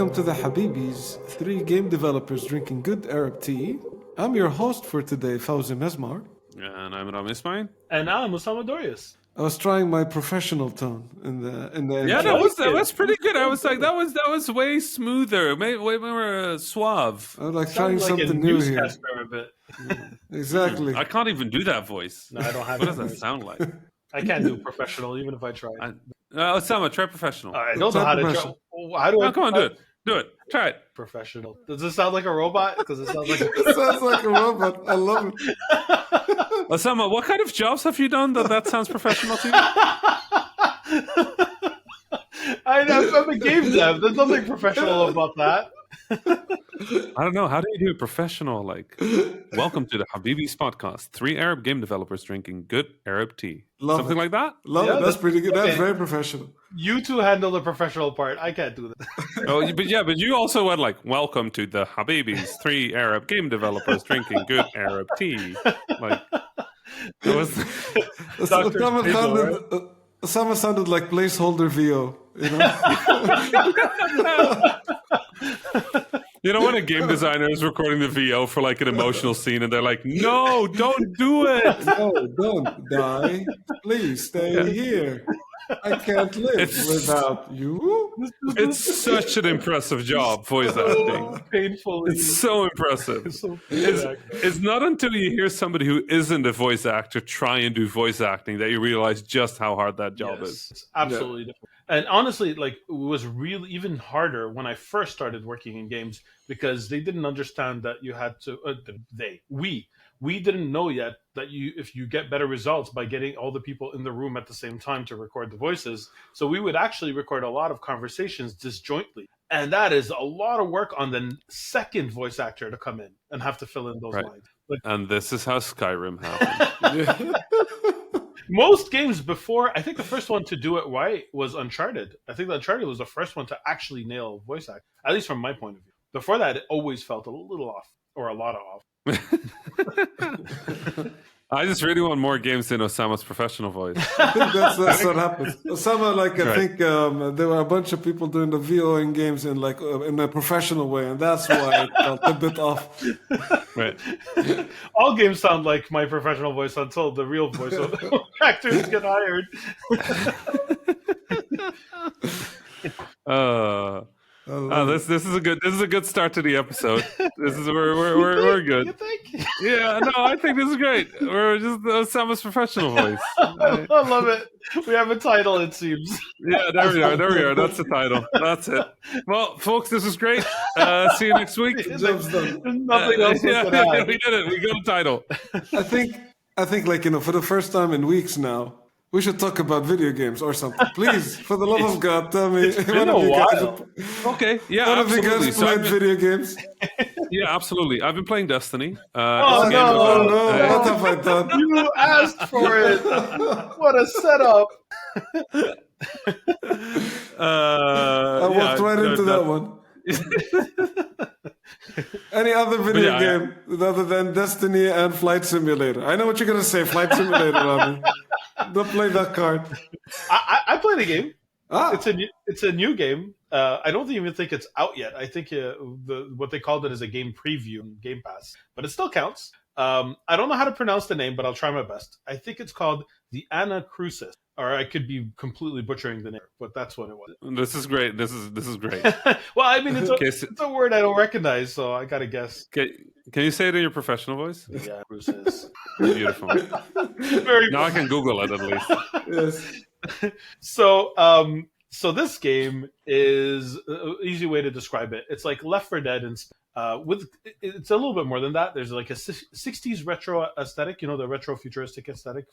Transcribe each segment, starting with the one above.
welcome to the Habibis, 3 game developers drinking good Arab tea. I'm your host for today, Fawzi Mesmar. And I'm Ram Ismail. And I'm Osama Dorius. I was trying my professional tone in the Yeah, intro. that was pretty good. I was like, that was way smoother, way more suave. I was like trying Sounds like something a new here. newscaster a bit. Exactly. I can't even do that voice. No, I don't have What that does that voice. sound like? I can't do professional even if I try. Osama, try professional. I don't know how to Professional. try. How do I? Oh, come on, do it. Do it. Try it. Professional. Does this sound like a robot? Because it sounds like. It sounds like a robot. I love it. Osama, what kind of jobs have you done that sounds professional to you? I'm a game dev. There's nothing professional about that. I don't know. How do you do it professional? Like, welcome to the Habibis podcast. 3 Arab game developers drinking good Arab tea. Love Something it. like that? Love Yeah, it. That's pretty good. That's okay. very professional. You two handle the professional part. I can't do that. Oh, but you also went like, welcome to the Habibis, 3 Arab game developers drinking good Arab tea. Like, it was... Dr. Osama sounded like placeholder VO, you know? You know when a game designer is recording the VO for like an emotional scene and they're like, no, don't do it. No, don't die. Please stay here. I can't live without you. It's such an impressive job, voice acting. Painfully. It's so impressive. So It's not until you hear somebody who isn't a voice actor try and do voice acting that you realize just how hard that job is. It's absolutely different. And honestly, like, it was really even harder when I first started working in games because they didn't understand that you had to. We didn't know yet that if you get better results by getting all the people in the room at the same time to record the voices. So we would actually record a lot of conversations disjointly. And that is a lot of work on the second voice actor to come in and have to fill in those lines. Like, And this is how Skyrim happened. most games before, I think the first one to do it right was Uncharted. I think that Uncharted was the first one to actually nail voice acting, at least from my point of view. Before that, it always felt a little off, or a lot of off. I just really want more games in Osama's professional voice. I think that's what happens. Osama, like, I think there were a bunch of people doing the VO in games in a professional way, and that's why it felt a bit off. Right. All games sound like my professional voice until the real voice actors get hired. This is a good start to the episode. This is we're good. You think? Yeah, no, I think this is great. We're just Osama's professional voice. I love it. We have a title, it seems. Yeah, there we are. That's the title. That's it. Well, folks, this is great. See you next week. Job's done. There's nothing else we can add. We did it. We got a title. I think, like, you know, for the first time in weeks now, we should talk about video games or something. Please, for the love of God, tell me. It's been a while. Okay. Yeah, One of you absolutely. guys So played I've been- video games? yeah, absolutely. I've been playing Destiny. Oh, it's a game Oh about- no, what have I done? You asked for it. What a setup. I walked right into that one. Any other video game other than Destiny and Flight Simulator? I know what you're going to say, Flight Simulator, Rami. Don't play that card. I played a game. Ah, It's a new game. I don't even think it's out yet. I think what they called it is a game preview in Game Pass, but it still counts. I don't know how to pronounce the name, but I'll try my best. I think it's called the Anacrusis, or I could be completely butchering the name, but that's what it was. This is great. This is great. Well, I mean, Okay, it's a word I don't recognize, so I gotta guess. Can you say it in your professional voice? Yeah, Crucis. Beautiful. Very Now I can Google it at least. yes. So this game is an easy way to describe it. It's like Left 4 Dead, and it's a little bit more than that. There's like a 60s retro aesthetic, you know, the retro futuristic aesthetic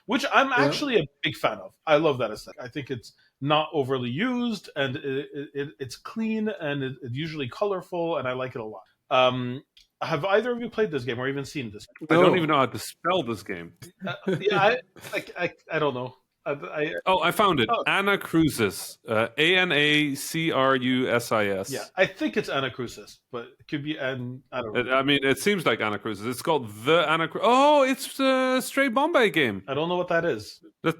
which I'm actually a big fan of. I love that aesthetic. I think it's not overly used, and it's clean, and it's usually colorful, and I like it a lot. Have either of you played this game or even seen this? I don't even know how to spell this game. Yeah, I don't know. I found it. Anacrusis. Anacrusis. Yeah, I think it's Anacrusis, but it could be I don't know. I mean, it seems like Anacrusis. It's called the Anacrusis. Oh, it's a Stray Bombay game. I don't know what that is. That's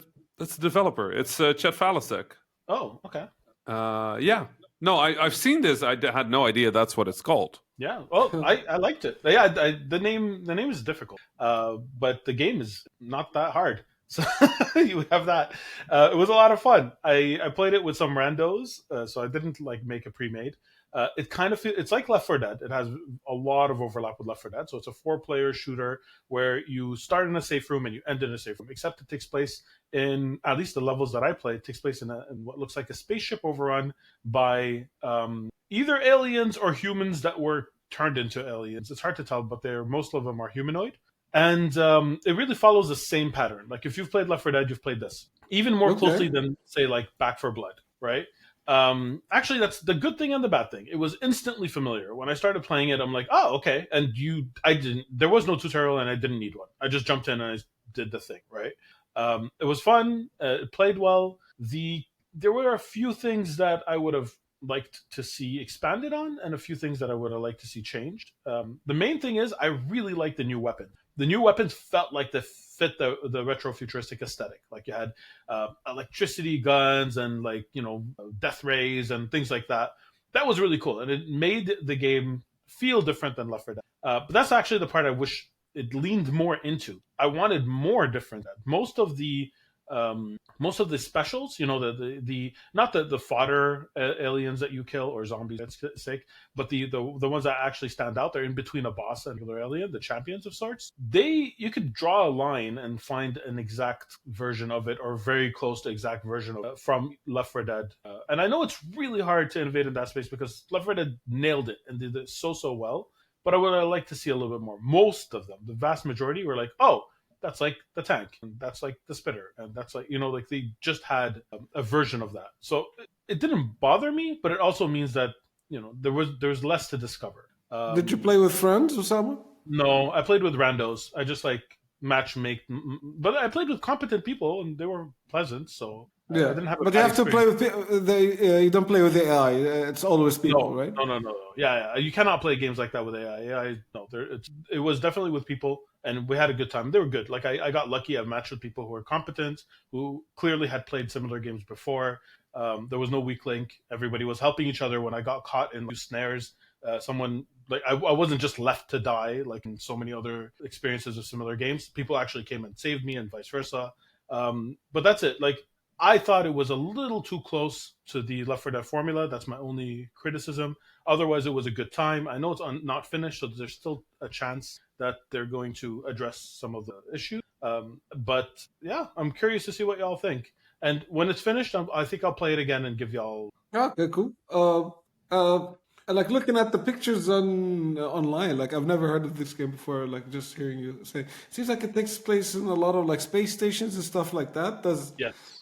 the developer. It's Chet Falasek. Oh, okay. Yeah. No, I've seen this. I had no idea that's what it's called. Yeah, well, I liked it. Yeah, the name is difficult, but the game is not that hard. So you have that. It was a lot of fun. I played it with some randos, so I didn't like make a pre-made. It kind of it's like Left 4 Dead. It has a lot of overlap with Left 4 Dead. So it's a 4-player shooter where you start in a safe room and you end in a safe room. Except it takes place in, at least the levels that I played, it takes place in what looks like a spaceship overrun by either aliens or humans that were turned into aliens. It's hard to tell, but most of them are humanoid. And it really follows the same pattern. Like if you've played Left 4 Dead, you've played this even more closely than say like Back 4 Blood, right? Actually, that's the good thing and the bad thing. It was instantly familiar. When I started playing it, I'm like, oh, okay. And there was no tutorial and I didn't need one. I just jumped in and I did the thing, right? It was fun. It played well. There were a few things that I would have liked to see expanded on and a few things that I would have liked to see changed. The main thing is I really like the new weapon. The new weapons felt like they fit the retro futuristic aesthetic. Like you had electricity guns and like, death rays and things like that. That was really cool. And it made the game feel different than Left 4 Dead. But that's actually the part I wish it leaned more into. I wanted more different. Most of the specials, the not the fodder aliens that you kill or zombies for sake, but the ones that actually stand out, they're in between a boss and another alien, the champions of sorts. You could draw a line and find an exact version of it or very close to exact version of it from Left 4 Dead. And I know it's really hard to innovate in that space because Left 4 Dead nailed it and did it so well. But I would like to see a little bit more. Most of them, the vast majority, were like, oh, that's like the tank, and that's like the spitter, and that's like, like they just had a version of that. So it didn't bother me, but it also means that, there's less to discover. Did you play with friends or someone? No, I played with randos. I just like but I played with competent people and they were pleasant, so yeah. I didn't have but you have experience. To play with you don't play with the AI. It's always people, right? No. Yeah, you cannot play games like that with AI. It was definitely with people, and we had a good time. They were good. Like I got lucky. I matched with people who were competent, who clearly had played similar games before. There was no weak link. Everybody was helping each other. When I got caught in snares, someone like I wasn't just left to die like in so many other experiences of similar games. People actually came and saved me, and vice versa. But that's it. Like I thought it was a little too close to the Left 4 Dead formula. That's my only criticism. Otherwise, it was a good time. I know it's not finished, so there's still a chance that they're going to address some of the issues. But yeah, I'm curious to see what y'all think. And when it's finished, I think I'll play it again and give y'all. Okay, cool. Like looking at the pictures online, like I've never heard of this game before. Like just hearing you say, it seems like it takes place in a lot of like space stations and stuff like that. Does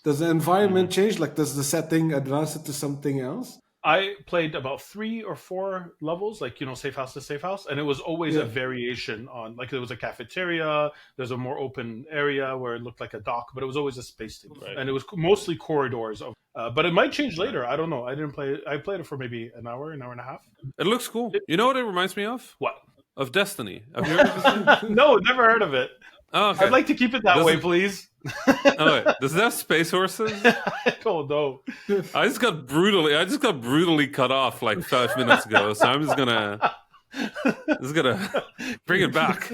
the environment change? Like does the setting advance it to something else? I played about 3 or 4 levels, like, safe house to safe house. And it was always a variation on, like, there was a cafeteria, there's a more open area where it looked like a dock, but it was always a space station. Right. And it was mostly corridors. But it might change later. I don't know. I didn't play it. I played it for maybe an hour and a half. It looks cool. You know what it reminds me of? What? Of Destiny. Have you heard of this? No, never heard of it. Oh, okay. I'd like to keep it that way, please. Wait. Does it have space horses? I don't know. I just got brutally cut off like 5 minutes ago, so I'm just gonna bring it back.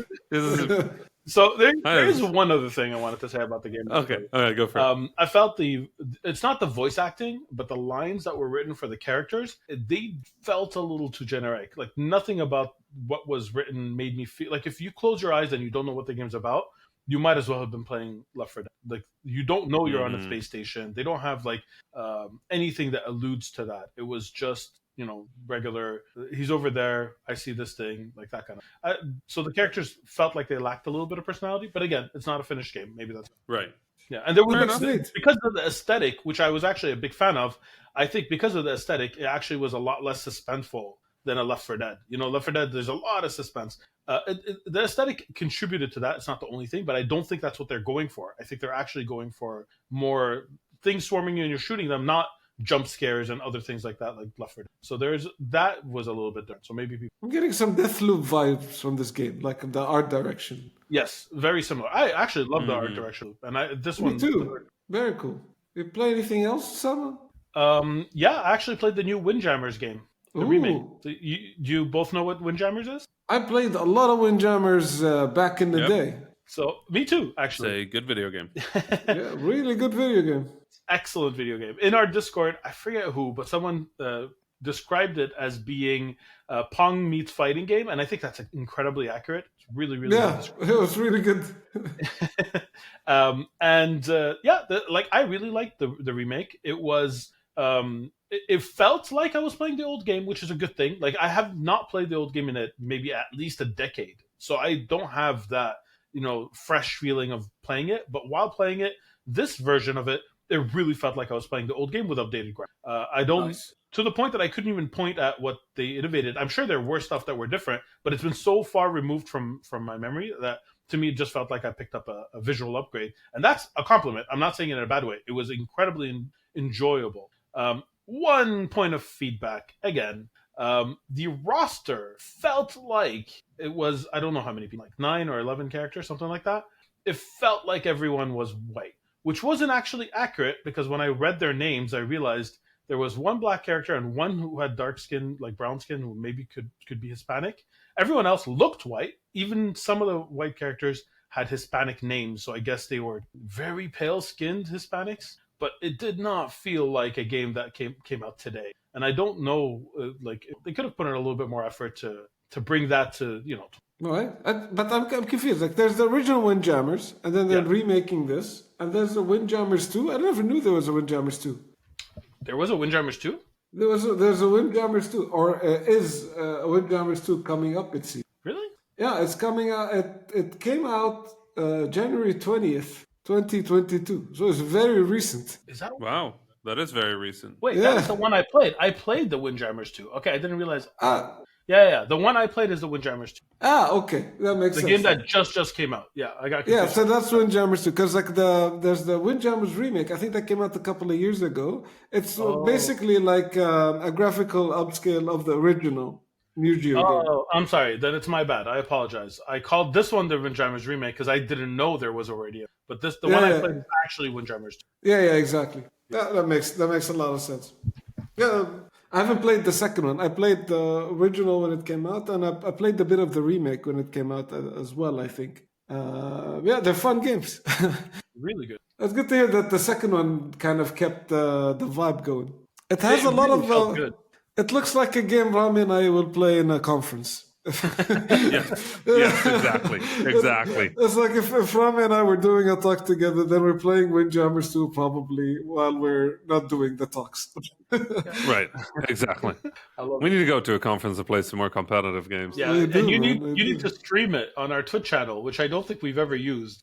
So there is one other thing I wanted to say about the game. Okay, all right, go for it. I felt it's not the voice acting, but the lines that were written for the characters, they felt a little too generic. Like nothing about what was written made me feel like if you close your eyes and you don't know what the game's about, you might as well have been playing Left 4 Dead. Like you don't know you're on a space station. They don't have like anything that alludes to that. It was just regular. He's over there. I see this thing, like that kind of. So the characters felt like they lacked a little bit of personality. But again, it's not a finished game. Maybe that's right. Yeah, and there was because of the aesthetic, which I was actually a big fan of. I think because of the aesthetic, it actually was a lot less suspenseful than a Left 4 Dead. Left 4 Dead, there's a lot of suspense. The aesthetic contributed to that. It's not the only thing, but I don't think that's what they're going for. I think they're actually going for more things swarming you and you're shooting them, not jump scares and other things like that, like Left 4 Dead. So that was a little bit different. So maybe people. I'm getting some Deathloop vibes from this game, like the art direction. Yes, very similar. I actually love the art direction, and this one too. Very cool. You play anything else, Sama? Yeah, I actually played the new Windjammers game, the remake. Ooh. So you both know what Windjammers is? I played a lot of Windjammers back in the Yep. day. So me too, It's actually. a good video game. Yeah, really good video game. Excellent video game. In our Discord, I forget who, but someone described it as being Pong meets fighting game, and I think that's incredibly accurate. It's really, really Yeah, it was really good. I really liked the remake. It was it felt like I was playing the old game, which is a good thing. Like I have not played the old game in maybe at least a decade, so I don't have that fresh feeling of playing it. But while playing it, this version of it really felt like I was playing the old game with updated graphics. I don't Nice. to the point that I couldn't even point at what they innovated. I'm sure there were stuff that were different, but it's been so far removed from my memory that to me it just felt like I picked up a visual upgrade, and that's a compliment. I'm not saying it in a bad way. It was incredibly enjoyable. One point of feedback again. The roster felt like it was, I don't know how many people, like 9 or 11 characters, something like that. It felt like everyone was white, which wasn't actually accurate because when I read their names, I realized there was one black character and one who had dark skin, like brown skin, who maybe could be Hispanic. Everyone else looked white. Even some of the white characters had Hispanic names, so I guess they were very pale-skinned Hispanics. But it did not feel like a game that came out today. And I don't know, they could have put in a little bit more effort to bring that to. All right, but I'm confused. Like, there's the original Windjammers, and then they're Yeah. remaking this, and there's the Windjammers 2. I never knew there was a Windjammers 2. There was a Windjammers 2? There's a Windjammers 2, or is a Windjammers 2 coming up, it seems. Really? Yeah, it's coming out. It came out January 20th, 2022. So it's very recent. Is that? Wow, that is very recent. Wait, Yeah. that's the one I played. I played the Windjammers 2. Okay, I didn't realize. Ah, Yeah. The one I played is the Windjammers 2. okay. That makes The sense. game that just came out. Yeah, I got Yeah, confused. so that's Windjammers 2. Because there's the Windjammers remake. I think that came out a couple of years ago. It's basically like a graphical upscale of the original New Geo game. Oh, I'm sorry. Then it's my bad. I apologize. I called this one the Windjammers remake because I didn't know there was already a. But the one I Yeah. played is actually Windjammers 2. Yeah, exactly. That makes a lot of sense. Yeah, I haven't played the second one. I played the original when it came out, and I played a bit of the remake when it came out as well, I think. Yeah, they're fun games. Really good. It's good to hear that the second one kind of kept the vibe going. It has a lot really felt of. good. It looks like a game Rami and I will play in a conference. Yes, exactly. It's like if Rami and I were doing a talk together, then we're playing Windjammers 2 probably while we're not doing the talks. Right, exactly. I love We need to go to a conference to play some more competitive games. Yeah, We and do, you man, we need do. to stream it on our Twitch channel, which I don't think we've ever used.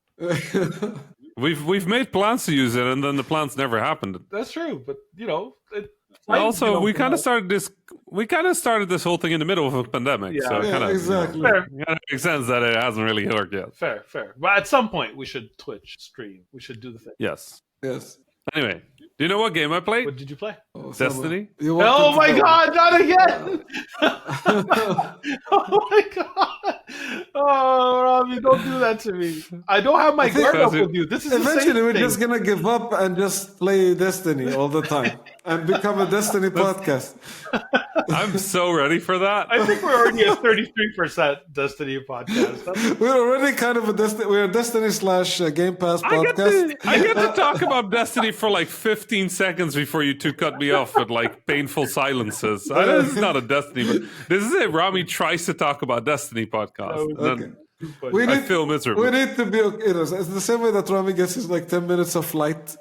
We've made plans to use it, and then the plans never happened. That's true, but Also, we kind of started this. We kind of started this whole thing in the middle of a pandemic, Yeah. so it Yeah, kind of exactly. Fair, makes sense that it hasn't really worked yet. fair. But at some point, we should Twitch stream. We should do the thing. Yes. Yes. Anyway, do you know what game I played? What did you play? Oh, Destiny? You walked Oh into my the- god, not again! Oh my god! Oh, Robbie, don't do that to me. I don't have my guard up with you. This is the Eventually, same we're thing. just gonna give up and just play Destiny all the time and become a Destiny podcast. I'm so ready for that. I think we're already at 33% Destiny podcast. That's- We're already kind of a Destiny. We're a Destiny / Game Pass podcast. I get to talk about Destiny for like 15 seconds before you two cut me off with like painful silences. This is not a Destiny, but this is it. Rami tries to talk about Destiny podcast. And then We I need, feel miserable. we need to be okay. It's the same way that Rami gets his like 10 minutes of flight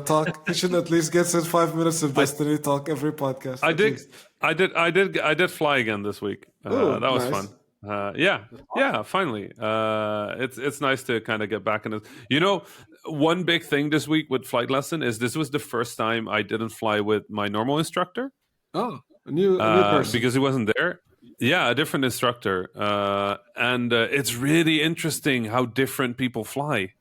talk. He should at least get his 5 minutes of Destiny talk every podcast. I at did. least. I did fly again this week. Ooh, that was nice. fun. Yeah. Finally, it's nice to kind of get back in it. You know, one big thing this week with flight lesson is this was the first time I didn't fly with my normal instructor Oh, a new person. because he wasn't there. Yeah, a different instructor, and it's really interesting how different people fly.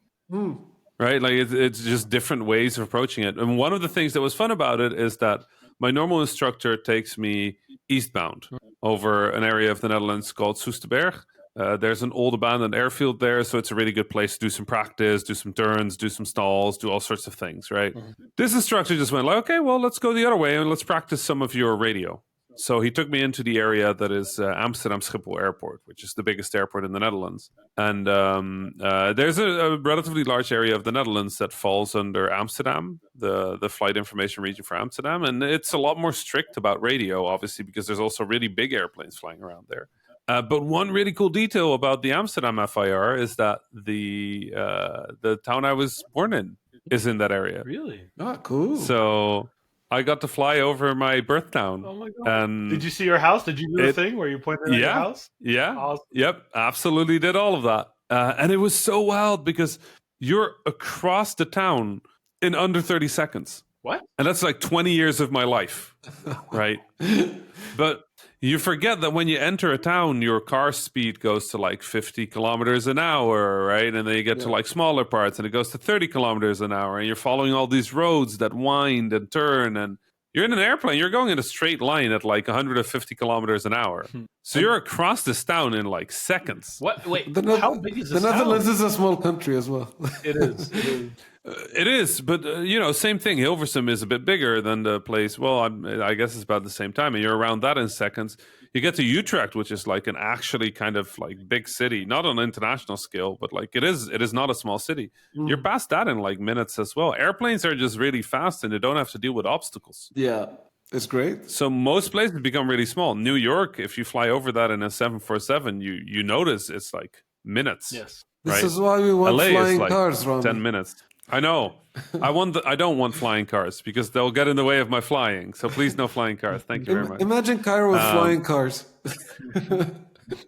Right, like it's just different ways of approaching it. And one of the things that was fun about it is that my normal instructor takes me eastbound over an area of the Netherlands called Soesterberg. There's an old abandoned airfield there, so it's a really good place to do some practice, do some turns, do some stalls, do all sorts of things, right? This instructor just went like, okay, well, let's go the other way and let's practice some of your radio. So he took me into the area that is Amsterdam Schiphol Airport, which is the biggest airport in the Netherlands. And there's a relatively large area of the Netherlands that falls under Amsterdam, the flight information region for Amsterdam. And it's a lot more strict about radio, obviously, because there's also really big airplanes flying around there. But one really cool detail about the Amsterdam FIR is that the town I was born in is in that area. Really? Oh, cool. So I got to fly over my birth town. Oh my god! And Did you see your house? Did you do the thing where you pointed at your house? Yeah. Awesome. Yep. Absolutely did all of that. And it was so wild because you're across the town in under 30 seconds. What? And that's like 20 years of my life, right? But you forget that when you enter a town, your car speed goes to like 50 kilometers an hour, right? And then you get to like smaller parts and it goes to 30 kilometers an hour. And you're following all these roads that wind and turn. And you're in an airplane. You're going in a straight line at like 150 kilometers an hour. So you're across this town in like seconds. What? Wait, The how big is this The Netherlands town? is a small country as well. It is. It is, but same thing. Hilversum is a bit bigger than the place. Well, I guess it's about the same time, and you're around that in seconds. You get to Utrecht, which is like an actually kind of like big city, not on an international scale, but like it is not a small city. You're past that in like minutes as well. Airplanes are just really fast, and they don't have to deal with obstacles. Yeah, it's great. So most places become really small. New York, if you fly over that in a 747, you notice it's like minutes. Yes. This right? is why we want LA flying is like cars, Ron. 10 minutes. I know. I don't want flying cars because they'll get in the way of my flying. So please, no flying cars. Thank you very much. Imagine Cairo with flying cars.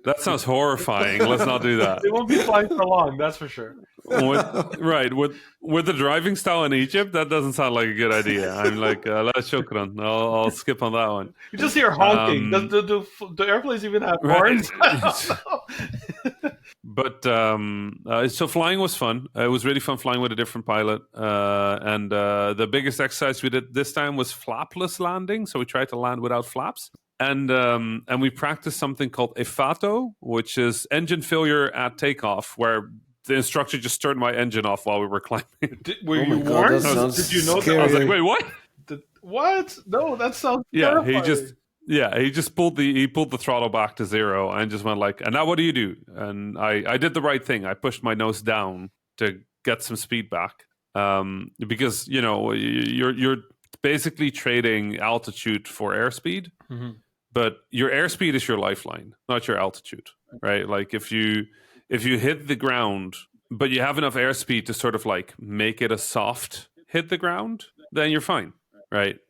That sounds horrifying. Let's not do that. They won't be flying for long, that's for sure. With the driving style in Egypt, that doesn't sound like a good idea. I'm like, shukran. I'll skip on that one. You just hear honking. Does the airplanes even have horns? But so flying was fun. It was really fun flying with a different pilot. And the biggest exercise we did this time was flapless landing. So we tried to land without flaps. And we practiced something called EFATO, which is engine failure at takeoff, where the instructor just turned my engine off while we were climbing. Were Oh my you God, warned? that sounds Did you know scary. I was that? like, wait, what? What? No, that sounds Yeah, terrifying. he just pulled the throttle back to zero and just went like, and now what do you do? And I did the right thing. I pushed my nose down to get some speed back. Because you're basically trading altitude for airspeed. Mm-hmm. But your airspeed is your lifeline, not your altitude, right? Like if you hit the ground, but you have enough airspeed to sort of like make it a soft hit the ground, then you're fine, right?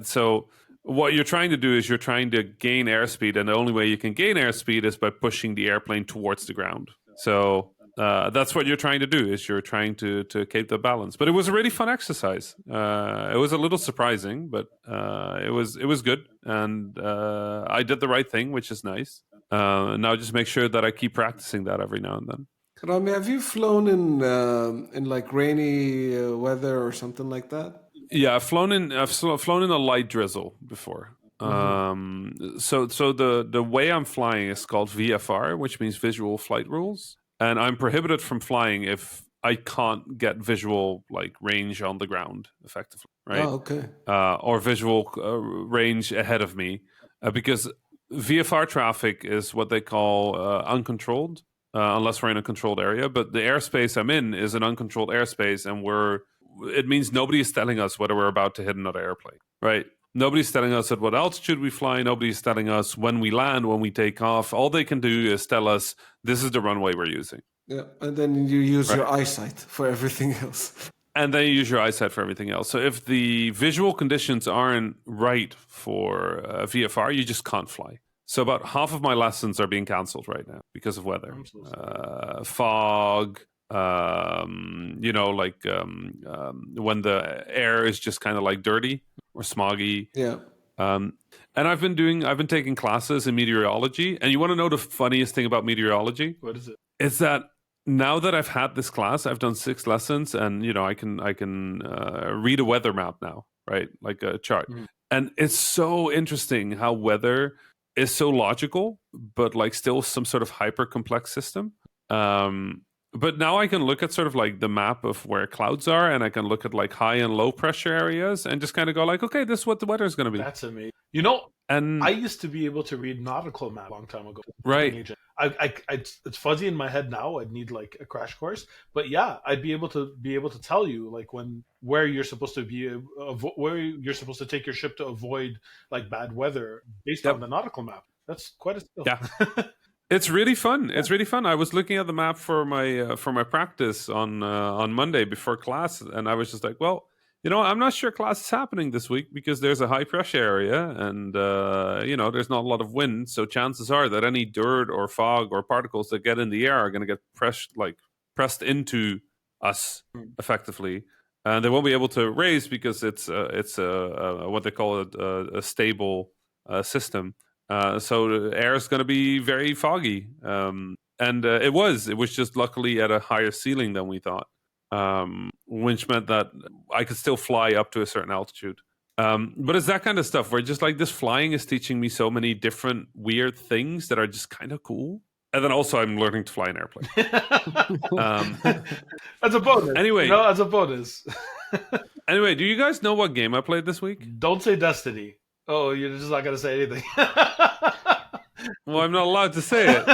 So what you're trying to do is you're trying to gain airspeed, and the only way you can gain airspeed is by pushing the airplane towards the ground. So that's what you're trying to do, is you're trying to keep the balance. But it was a really fun exercise. It was a little surprising, but it was good, and I did the right thing, which is nice. Now just make sure that I keep practicing that every now and then. Rami, have you flown in like rainy weather or something like that? Yeah, I've flown in a light drizzle before. So the way I'm flying is called VFR, which means visual flight rules. And I'm prohibited from flying if I can't get visual like range on the ground effectively, right? Oh, okay. Or visual range ahead of me, because VFR traffic is what they call uncontrolled, unless we're in a controlled area. But the airspace I'm in is an uncontrolled airspace, and it means nobody is telling us whether we're about to hit another airplane, right? Nobody's telling us at what altitude we fly. Nobody's telling us when we land, when we take off. All they can do is tell us, this is the runway we're using. Yeah, and then you use your eyesight for everything else. And then you use your eyesight for everything else. So if the visual conditions aren't right for VFR, you just can't fly. So about half of my lessons are being canceled right now because of weather. Fog, when the air is just kind of like dirty or smoggy. Yeah. And I've been taking classes in meteorology. And you want to know the funniest thing about meteorology? What is it? It's that now that I've had this class, I've done 6 lessons, and I can read a weather map now, right? Like a chart. And it's so interesting how weather is so logical, but like still some sort of hyper complex system. But now I can look at sort of like the map of where clouds are, and I can look at like high and low pressure areas, and just kind of go like, okay, this is what the weather is going to be. That's amazing. You know, And I used to be able to read nautical map a long time ago. right, It's fuzzy in my head now. I'd need like a crash course, but yeah, I'd be able to tell you like where you're supposed to be, where you're supposed to take your ship to avoid like bad weather based on the nautical map. That's quite a skill. Yeah. It's really fun. It's really fun. I was looking at the map for my practice on Monday before class, and I was just like, well, I'm not sure class is happening this week because there's a high pressure area, and there's not a lot of wind. So chances are that any dirt or fog or particles that get in the air are going to get pressed into us effectively, and they won't be able to raise because it's what they call a stable system. So the air is going to be very foggy, and it was just luckily at a higher ceiling than we thought, which meant that I could still fly up to a certain altitude. But it's that kind of stuff where just like this flying is teaching me so many different weird things that are just kind of cool. And then also I'm learning to fly an airplane. As a bonus. Anyway. As a bonus. Anyway, do you guys know what game I played this week? Don't say Destiny. Oh, you're just not going to say anything. Well, I'm not allowed to say it.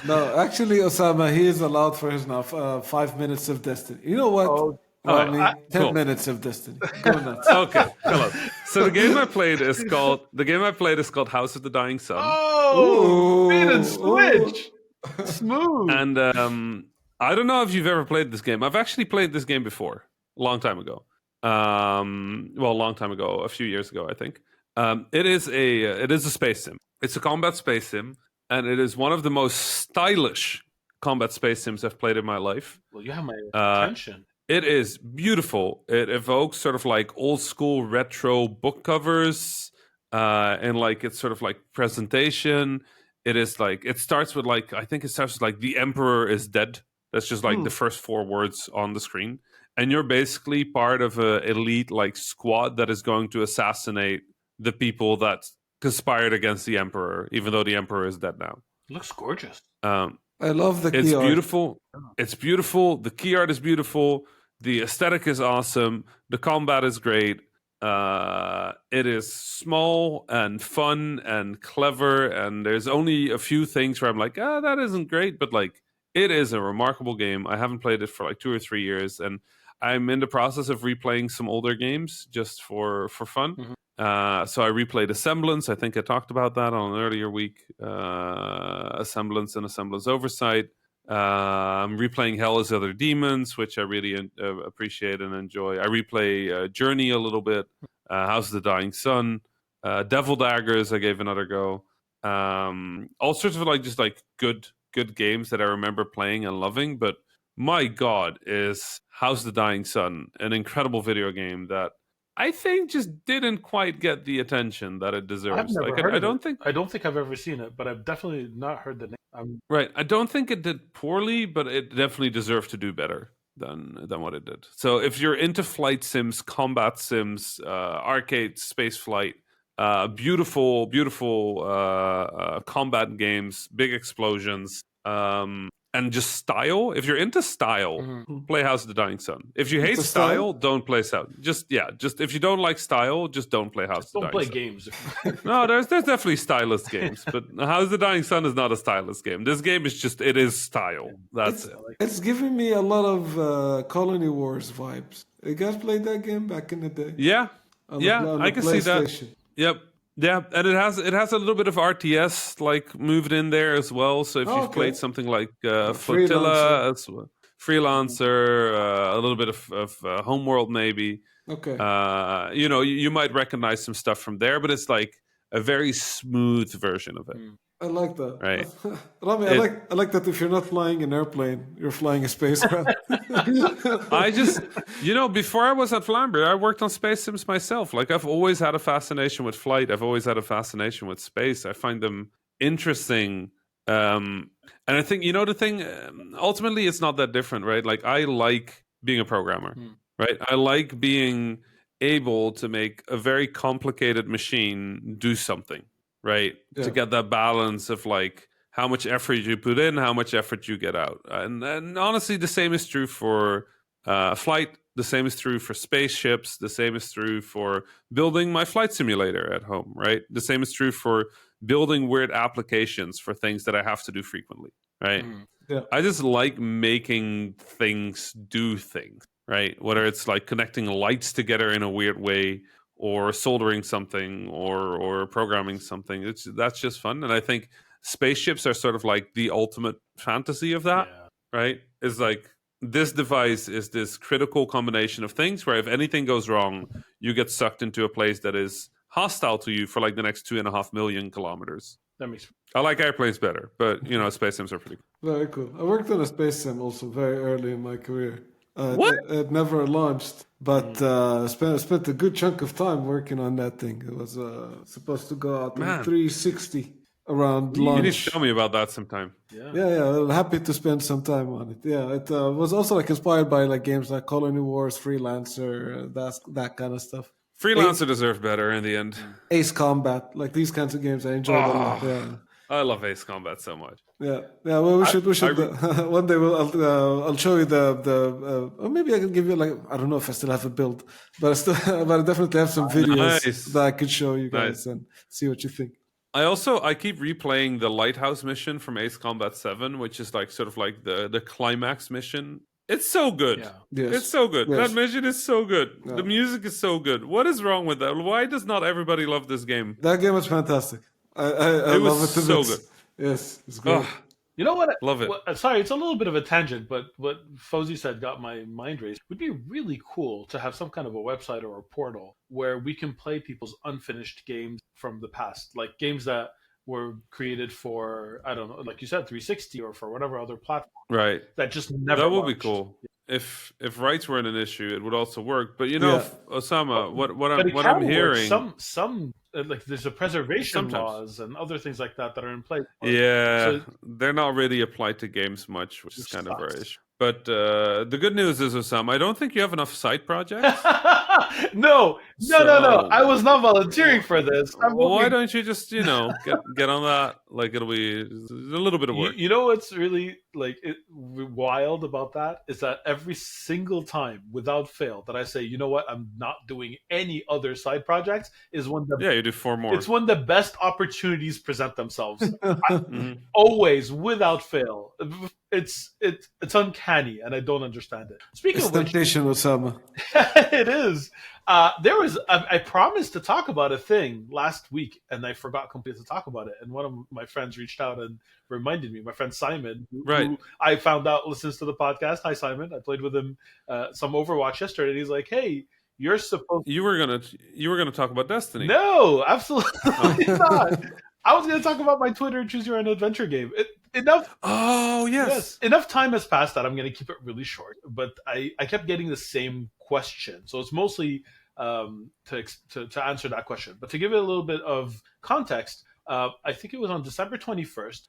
No, actually, Osama, he is allowed for his now 5 minutes of Destiny. You know what? Oh, Rami, 10 cool. minutes of Destiny. Go nuts. Okay, hello. So the game I played is called House of the Dying Sun. Oh, bait and switch. Smooth. And I don't know if you've ever played this game. I've actually played this game before, a long time ago. A few years ago, I think. It is a space sim. It's a combat space sim, and it is one of the most stylish combat space sims I've played in my life. Well, you have my attention. It is beautiful. It evokes sort of like old school retro book covers, and like it's sort of like presentation. It is like it starts with like I think it starts with like the Emperor is dead. That's just like the first 4 words on the screen. And you're basically part of an elite like squad that is going to assassinate the people that conspired against the Emperor, even though the Emperor is dead now. It looks gorgeous. I love the key It's art. beautiful. It's beautiful. The key art is beautiful. The aesthetic is awesome. The combat is great. It is small and fun and clever. And there's only a few things where I'm like, that isn't great. But like, it is a remarkable game. I haven't played it for like 2 or 3 years. And I'm in the process of replaying some older games just for fun. Mm-hmm. So I replayed Assemblance. I think I talked about that on an earlier week. Assemblance and Assemblance Oversight. I'm replaying Hell is Other Demons, which I really appreciate and enjoy. I replay Journey a little bit. House of the Dying Sun. Devil Daggers, I gave another go. All sorts of like just like good games that I remember playing and loving. But my God, is House of the Dying Sun an incredible video game that I think just didn't quite get the attention that it deserves. I've never Like, heard I of don't it. think I don't think I've ever seen it, but I've definitely not heard the name. right. I don't think it did poorly, but it definitely deserved to do better than what it did. So if you're into flight sims, combat sims, arcade space flight, beautiful combat games, big explosions, and just style. If you're into style, play House of the Dying Sun. If you hate a style, don't play South. Just if you don't like style, just don't play House of the Don't Dying play Sun. games. No, there's definitely stylist games, but House of the Dying Sun is not a stylist game. This game is just it is style. That's it. It's giving me a lot of Colony Wars vibes. You guys played that game back in the day? Yeah, On the I can see that. PlayStation. Yep. Yeah, and it has a little bit of RTS like moved in there as well. So if you've played something like Flotilla, Freelancer, a little bit of Homeworld maybe, Okay. you might recognize some stuff from there, but it's like a very smooth version of it. I like that. Right. Rami, I like that if you're not flying an airplane, you're flying a spacecraft. I just, before I was at Flambeer, I worked on space sims myself. Like, I've always had a fascination with flight. I've always had a fascination with space. I find them interesting. And I think, the thing, ultimately, it's not that different, right? Like, I like being a programmer, right? I like being able to make a very complicated machine do something. right? Yeah. To get that balance of like how much effort you put in, how much effort you get out. And honestly, the same is true for flight. The same is true for spaceships. The same is true for building my flight simulator at home, right? The same is true for building weird applications for things that I have to do frequently, right? Yeah. I just like making things do things, right? Whether it's like connecting lights together in a weird way, or soldering something, or programming something. That's just fun, and I think spaceships are sort of like the ultimate fantasy of that, Yeah. right? It's like this device is this critical combination of things where if anything goes wrong, you get sucked into a place that is hostile to you for like the next 2.5 million kilometers. That makes I like airplanes better, but you know, space sims are pretty cool. Very cool. I worked on a space sim also very early in my career. What? It never launched, but spent a good chunk of time working on that thing. It was supposed to go out in Man. 360 around You need launch. to tell me about that sometime. Yeah, I'm happy to spend some time on it. Yeah, it was also like inspired by like games like Colony Wars, Freelancer, that kind of stuff. Freelancer deserved better in the end. Ace Combat, like these kinds of games, I enjoyed a lot. Yeah. I love Ace Combat so much. Yeah. Well, we should. One day I'll show you or maybe I can give you like I don't know if I still have a build, but I definitely have some videos Nice. that I could show you guys Nice. and see what you think. I keep replaying the Lighthouse mission from Ace Combat 7, which is like sort of like the climax mission. It's so good. Yeah. Yes. It's so good. Yes. That mission is so good. Yeah. The music is so good. What is wrong with that? Why does not everybody love this game? That game was fantastic. I It was love it to so bits. good. Yes, it's great. Ugh, You know what? love it. Sorry, it's a little bit of a tangent, but what Fozy said got my mind raised. It would be really cool to have some kind of a website or a portal where we can play people's unfinished games from the past, like games that were created for, I don't know, like you said, 360 or for whatever other platform Right. that just never. That would be launched. cool. If rights weren't an issue, it would also work. But you know, Yeah. Osama, what But it I'm can work. hearing, Some like there's a preservation Sometimes. laws and other things like that are in place. yeah, So- they're not really applied to games much, which is Which kind of our sucks. issue. But the good news is, Osama, I don't think you have enough side projects. No. So- I was not volunteering for this. I'm Well, why looking- don't you just get on that? Like it'll be a little bit of work. You know what's really wild about that is that every single time, without fail, that I say, you know what, I'm not doing any other side projects, is when the Yeah, you do 4 more. it's when the best opportunities present themselves. Mhm. Always, without fail. It's uncanny, and I don't understand it. Speaking It's of which, temptation, Osama. it is. I promised to talk about a thing last week, and I forgot completely to talk about it. And one of my friends reached out and reminded me. My friend Simon, Right. who I found out listens to the podcast. Hi, Simon. I played with him some Overwatch yesterday, and he's like, "Hey, you're supposed." You were gonna talk about Destiny. No, absolutely not. I was going to talk about my Twitter Choose Your Own Adventure game. Enough. Oh yes. Enough time has passed that I'm going to keep it really short. But I kept getting the same question, so it's mostly to answer that question. But to give it a little bit of context, I think it was on December 21st.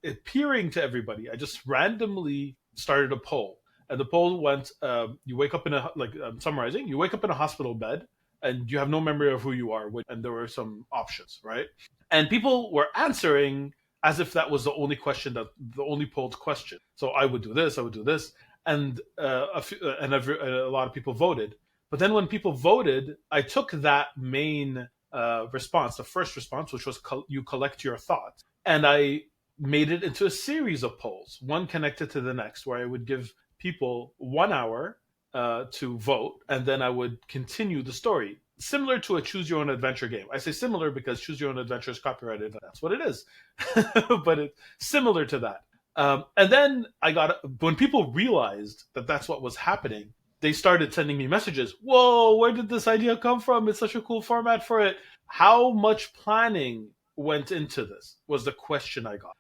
Appearing to everybody, I just randomly started a poll, and the poll went: you wake up in I'm summarizing. You wake up in a hospital bed, and you have no memory of who you are. And there were some options, right? And people were answering as if that was the only polled question. So I would do this, I would do this, and a lot of people voted. But then when people voted, I took that main response, the first response, which was you collect your thoughts, and I made it into a series of polls, one connected to the next, where I would give people 1 hour to vote, and then I would continue the story. Similar to a Choose Your Own Adventure game. I say similar because Choose Your Own Adventure is copyrighted. That's what it is. But it's similar to that. And then when people realized that that's what was happening, they started sending me messages. Whoa, where did this idea come from? It's such a cool format for it. How much planning went into this was the question I got.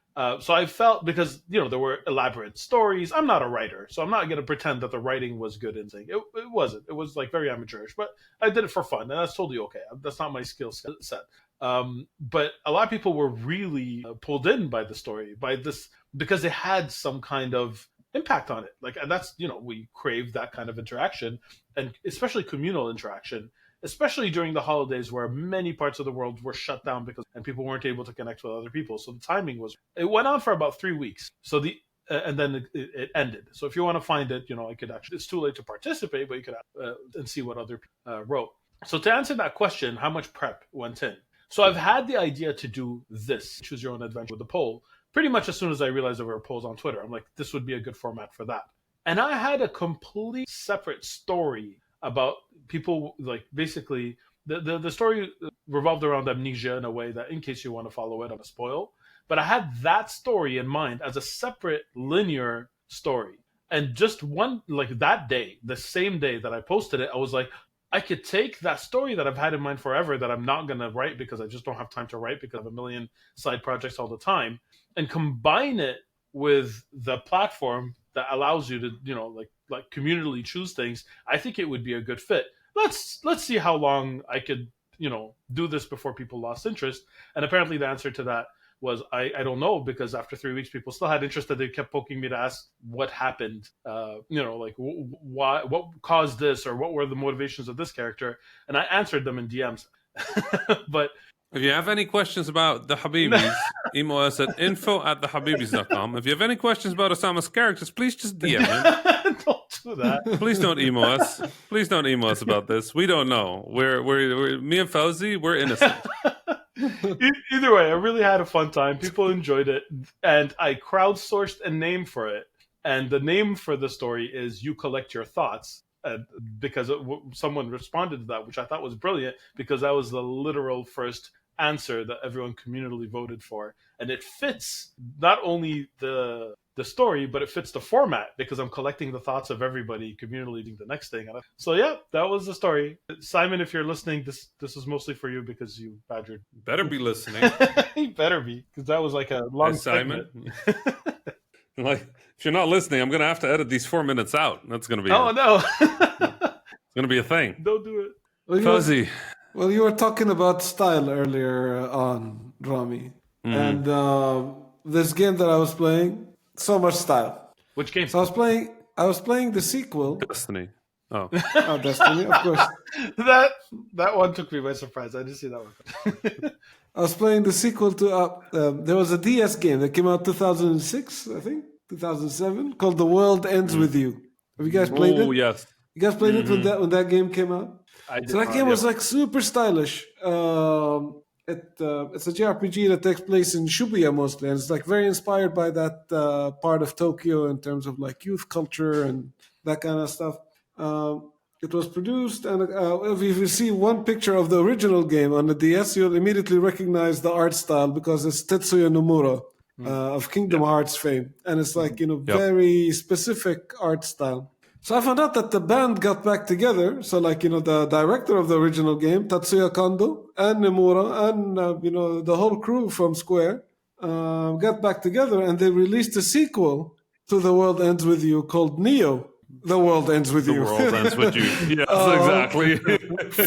So I felt, because there were elaborate stories. I'm not a writer, so I'm not going to pretend that the writing was good and thing. It wasn't. It was like very amateurish, but I did it for fun, and that's totally okay. That's not my skill set. But a lot of people were really pulled in by the story, by this, because it had some kind of impact on it. And that's we crave that kind of interaction, and especially communal interaction. especially during the holidays where many parts of the world were shut down and people weren't able to connect with other people. So the timing was, it went on for about 3 weeks. So and then it ended. So if you want to find it, I could actually, it's too late to participate, but you could and see what other people wrote. So to answer that question, how much prep went in? So I've had the idea to do this, choose your own adventure with the poll, pretty much as soon as I realized there were polls on Twitter. I'm like, this would be a good format for that. And I had a complete separate story about people, like basically the story revolved around amnesia in a way that, in case you want to follow it, I'm going to spoil. But I had that story in mind as a separate linear story. And just that day, the same day that I posted it, I was like, I could take that story that I've had in mind forever that I'm not going to write because I just don't have time to write because I have a million side projects all the time, and combine it with the platform that allows you to, like communally choose things. I think it would be a good fit. Let's see how long I could, do this before people lost interest. And apparently the answer to that was I don't know, because after 3 weeks people still had interest, that they kept poking me to ask what happened, like why, what caused this, or what were the motivations of this character, and I answered them in DMs. But if you have any questions about the Habibis, email us at info@thehabibis.com. If you have any questions about Osama's characters, please just DM him. Don't do that. Please don't email us. Please don't email us about this. We don't know. We're me and Fauzi, we're innocent. Either way, I really had a fun time. People enjoyed it, and I crowdsourced a name for it. And the name for the story is "You Collect Your Thoughts," because someone responded to that, which I thought was brilliant, because that was the literal first answer that everyone communally voted for, and it fits not only the story, but it fits the format, because I'm collecting the thoughts of everybody communally doing the next thing. So yeah, that was the story. Simon, if you're listening, this is mostly for you because you badgered. Better be listening. You better be, because that was like a long Simon. Like, if you're not listening, I'm gonna have to edit these 4 minutes out. That's gonna be no. It's gonna be a thing. Don't do it. Fuzzy. Well, you were talking about style earlier on, Rami. And this game that I was playing, so much style. Which game? So I was playing the sequel. Destiny. Oh. Oh, Destiny, of course. That one took me by surprise. I didn't see that one. I was playing the sequel to, there was a DS game that came out 2006, I think, 2007, called The World Ends With You. Have you guys played it? Oh, yes. You guys played it when that game came out? So that game was like super stylish. It's a JRPG that takes place in Shibuya mostly, and it's like very inspired by that part of Tokyo in terms of like youth culture and that kind of stuff. It was produced, and if you see one picture of the original game on the DS, you'll immediately recognize the art style because it's Tetsuya Nomura of Kingdom Hearts fame, and it's like very specific art style. So I found out that the band got back together. So like, the director of the original game, Tatsuya Kondo, and Nomura, and, the whole crew from Square got back together, and they released a sequel to The World Ends With You called Neo. The World Ends With You. The World Ends With You. Yes, exactly.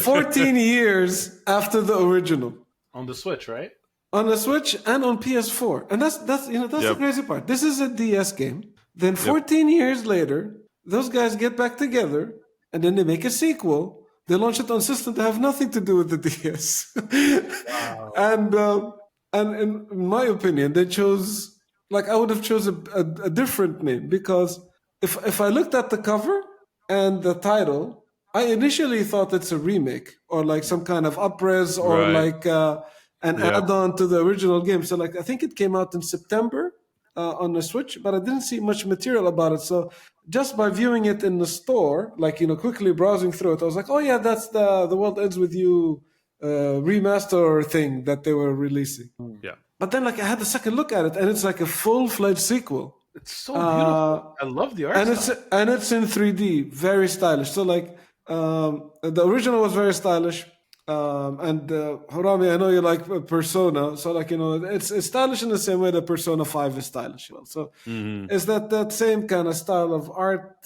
14 years after the original. On the Switch, right? On the Switch and on PS4. And that's the crazy part. This is a DS game. Then 14 years later, those guys get back together, and then they make a sequel. They launch it on systems that have nothing to do with the DS. Wow. And in my opinion, they chose, I would have chosen a different name, because if I looked at the cover and the title, I initially thought it's a remake or like some kind of up-res or an add-on to the original game. So I think it came out in September on the Switch, but I didn't see much material about it. So just by viewing it in the store, quickly browsing through it, I was like, oh yeah, that's the World Ends With You remaster thing that they were releasing. Yeah. But then I had a second look at it, and it's like a full-fledged sequel. It's so beautiful. I love the art and it's in 3D, very stylish. So the original was very stylish. And Harami, I know you like Persona, so it's stylish in the same way that Persona 5 is stylish. So it's that same kind of style of art.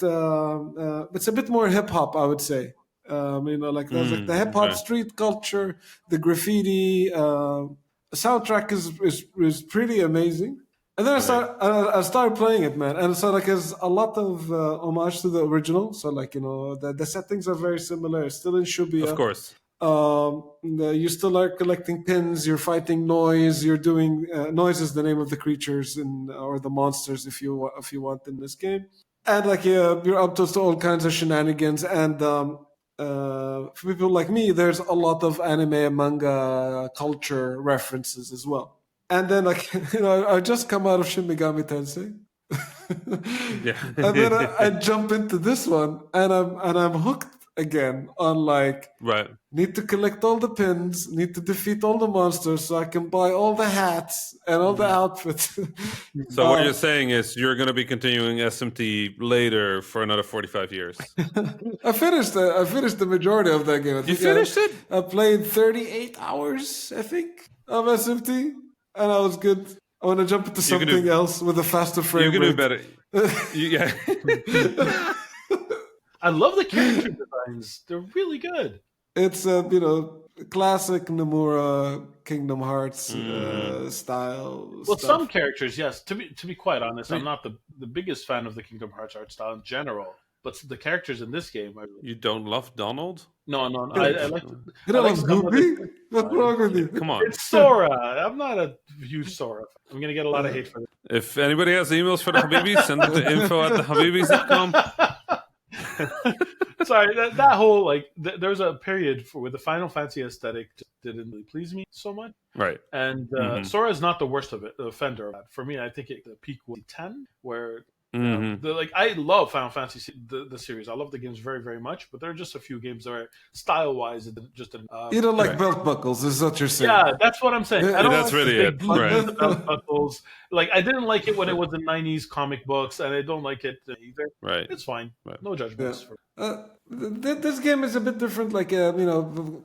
It's a bit more hip hop, I would say. There's the hip hop street culture, the graffiti. The soundtrack is pretty amazing. And then I started playing it, man, and so like there's a lot of homage to the original. So like the settings are very similar. It's still in Shubia. Of course. You still are collecting pins. You're fighting noise. You're doing noise is the name of the creatures or the monsters if you want in this game. And like you're up to all kinds of shenanigans. And for people like me, there's a lot of anime and manga culture references as well. And then like I just come out of Shin Megami Tensei. Yeah. And then I jump into this one and I'm hooked again on like Right. need to collect all the pins, need to defeat all the monsters so I can buy all the hats and all the outfits. So what you're saying is you're going to be continuing SMT later for another 45 years. I finished the majority of that game. You finished it? I played 38 hours, I think, of SMT, and I was good. I want to jump into something else with a faster frame You can do rate. better. Yeah. I love the character designs. They're really good. It's classic Nomura Kingdom Hearts style. Well, stuff. some characters, yes. To be quite honest, I'm not the biggest fan of the Kingdom Hearts art style in general. But the characters in this game, You don't love Donald? No. I like. You don't like some of Goofy? the- What's wrong with you? Come on. It's Sora. I'm not a huge Sora fan. I'm gonna get a lot of hate for this. If anybody has emails for the Habibis, send it to info@thehabibis.com. Sorry, that whole there was a period where the Final Fantasy aesthetic just didn't really please me so much. Right. And Sora is not the worst of it, the offender of that. For me, I think the peak was 10, where I love Final Fantasy the series. I love the games very, very much, but there are just a few games that are style-wise just you don't like belt buckles, is what you're saying. Yeah, that's what I'm saying. I don't That's like really the it, big right. the belt buckles. Like I didn't like it when it was the '90s comic books, and I don't like it either. Right. It's fine. Right. No judgments. This game is a bit different. Like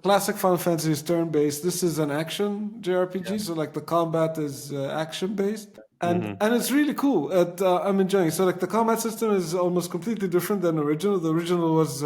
classic Final Fantasy is turn-based. This is an action JRPG, so like the combat is action-based, and it's really cool. I'm enjoying it. So like the combat system is almost completely different than the original. The original was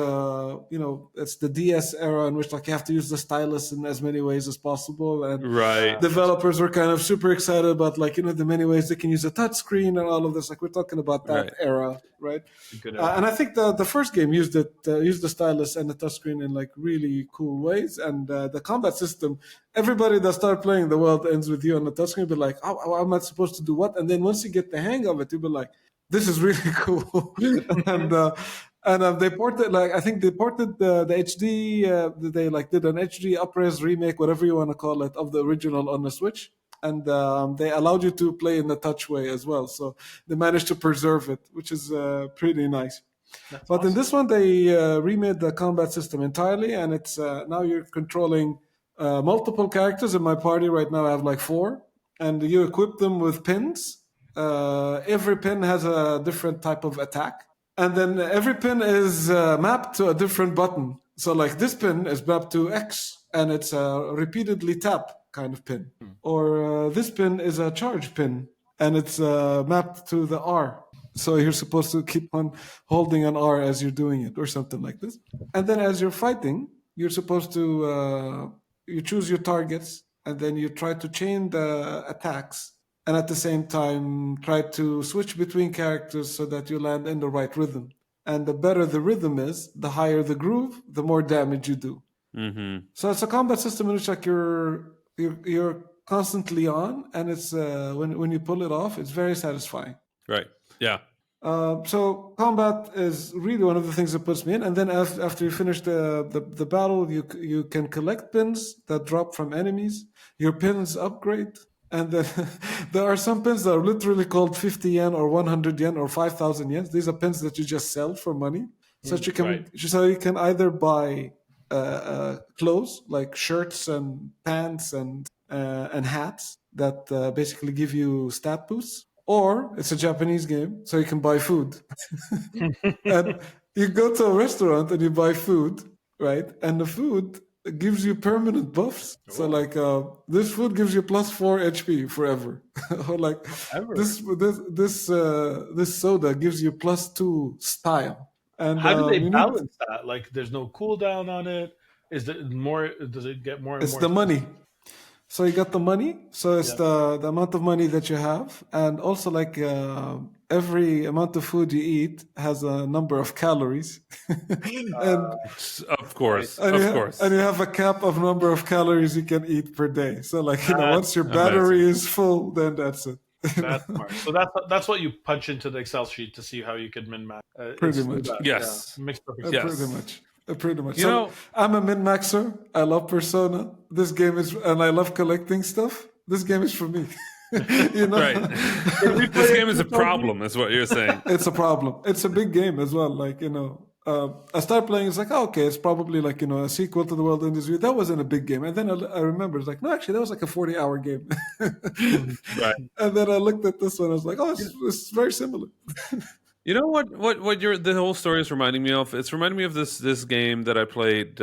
it's the DS era in which like you have to use the stylus in as many ways as possible, and Right. developers were kind of super excited about like the many ways they can use a touch screen and all of this. Like we're talking about that era, right? And I think the first game used the stylus and the touchscreen in like really cool ways. And the combat system, everybody that started playing the world ends with you on the touchscreen, be like, how am I supposed to do what? And then once you get the hang of it, you'll be like, this is really cool. and they ported I think they ported the HD. They like did an HD up-res remake, whatever you want to call it, of the original on the Switch. And they allowed you to play in the touch way as well. So they managed to preserve it, which is pretty nice. That's But awesome. in this one, they remade the combat system entirely. And it's now you're controlling multiple characters. In my party right now, I have like 4. And you equip them with pins. Every pin has a different type of attack. And then every pin is mapped to a different button. So like this pin is mapped to X. And it's a repeatedly tap kind of pin. Or this pin is a charge pin, and it's mapped to the R. So you're supposed to keep on holding an R as you're doing it, or something like this. And then as you're fighting, you're supposed to you choose your targets, and then you try to chain the attacks, and at the same time try to switch between characters so that you land in the right rhythm. And the better the rhythm is, the higher the groove, the more damage you do. So it's a combat system in which like you're constantly on, and it's when you pull it off, it's very satisfying. Right. Yeah. So combat is really one of the things that puts me in. And then after you finish the battle, you can collect pins that drop from enemies. Your pins upgrade. And then there are some pins that are literally called 50 yen or 100 yen or 5,000 yen. These are pins that you just sell for money. So you can either buy clothes like shirts and pants and hats that basically give you stat boosts, or it's a Japanese game, so you can buy food. And you go to a restaurant and you buy food, right? And the food gives you permanent buffs. So like this food gives you plus 4 HP forever, or like this soda gives you plus 2 style. And how do they balance that? Like, there's no cooldown on it. Is it more? Does it get more? And it's more the money. So you got the money. So it's the amount of money that you have, and also like every amount of food you eat has a number of calories, and Of course, and of course. and you have a cap of number of calories you can eat per day. So like once your amazing. battery is full, then that's it. That's smart. So that's what you punch into the Excel sheet to see how you could min max. Pretty much. Yes. Makes perfect Yes. sense. Pretty much. Pretty much. You So know- I'm a min-maxer. I love Persona. This game is, and I love collecting stuff. This game is for me. You know, Right. This game is a problem, is what you're saying. it's a problem. It's a big game as well. Like, you know, I started playing. It's like, oh, okay, it's probably like, you know, a sequel to the World Ends With You. That wasn't a big game. And then I remember it's like, no, actually, that was like a 40-hour game. Right. And then I looked at this one. I was like, oh, it's very similar. You know what the whole story is reminding me of? It's reminding me of this game that I played,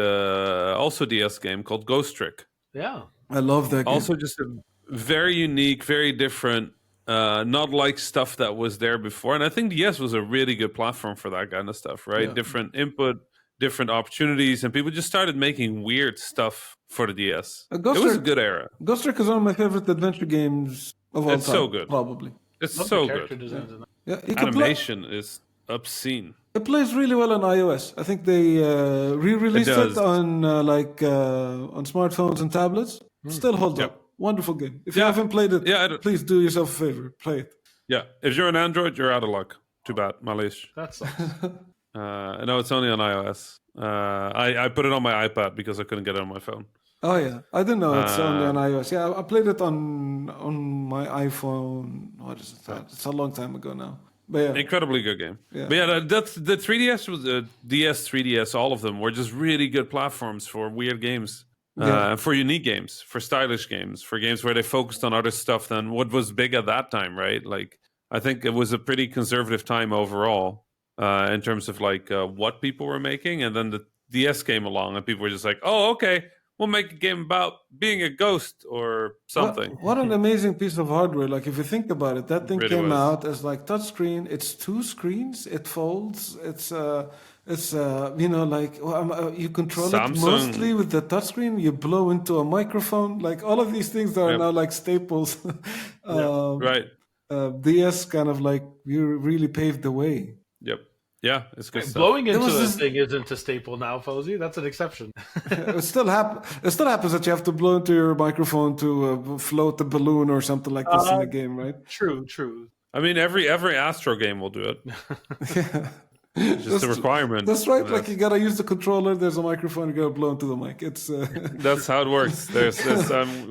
also DS game called Ghost Trick. Yeah. I love that game. Also just a very unique, very different, not like stuff that was there before. And I think DS was a really good platform for that kind of stuff, right? Yeah. Different input, different opportunities, and people just started making weird stuff for the DS. Ghost It was a Trick- good era. Ghost Trick is one of my favorite adventure games of all It's time. so good. Probably. It's Love so the character good. designs in that. Yeah, you can play- Animation is obscene. It plays really well on iOS. I think they re-released It it, does. on on smartphones and tablets. Still holds Yep. up. Wonderful game. If you Yeah. haven't played it, Yeah, please do yourself a favor. Play it. Yeah, if you're an Android, you're out of luck. Too bad, Malish. That sucks. No, it's only on iOS. I put it on my iPad because I couldn't get it on my phone. Oh yeah, I didn't know it's only on iOS. Yeah, I played it on my iPhone. What is it? It's a long time ago now. But yeah, Incredibly good game. Yeah. But yeah, that's the 3DS was DS, 3DS, all of them were just really good platforms for weird games. Yeah. For unique games, for stylish games, for games where they focused on other stuff than what was big at that time, right? Like, I think it was a pretty conservative time overall in terms of like what people were making. And then the DS came along and people were just like, oh, okay, we'll make a game about being a ghost or something. What an amazing piece of hardware! Like if you think about it, that thing Really came was. out as like touchscreen. It's 2 screens. It folds. It's you know, like you control it Samsung. mostly with the touchscreen. You blow into a microphone. Like all of these things that are Yep. now like staples. Right. DS kind of like you really paved the way. Yep. Yeah, it's good stuff. Blowing into was a this- thing isn't a staple now, Fozzie. That's an exception. It still happens that you have to blow into your microphone to float a balloon or something like this in the game, right? True. I mean, every Astro game will do it. It's just a requirement. That's right. Like you gotta use the controller. There's a microphone. You gotta blow into the mic. It's That's how it works.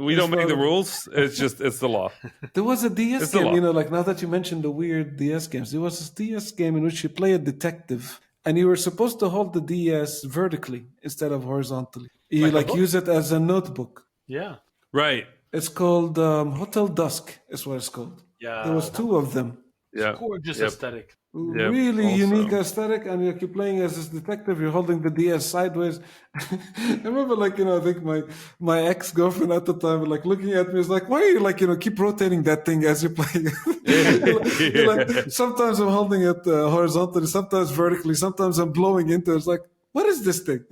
We don't make the rules. It's the law. there was a DS It's a game. lot. You know, like now that you mentioned the weird DS games, there was this DS game in which you play a detective, and you were supposed to hold the DS vertically instead of horizontally. You Like a like book? use it as a notebook. Yeah. Right. It's called Hotel Dusk. Is what it's called. Yeah. There was 2 of them. Yeah. Gorgeous Yep. aesthetic. Yep, Really also. unique aesthetic, and you're playing as this detective. You're holding the DS sideways. I remember, like I think my ex girlfriend at the time, like looking at me, was like, "Why are you like keep rotating that thing as you're playing?" You're like, sometimes I'm holding it horizontally, sometimes vertically, sometimes I'm blowing into it. It's like, what is this thing?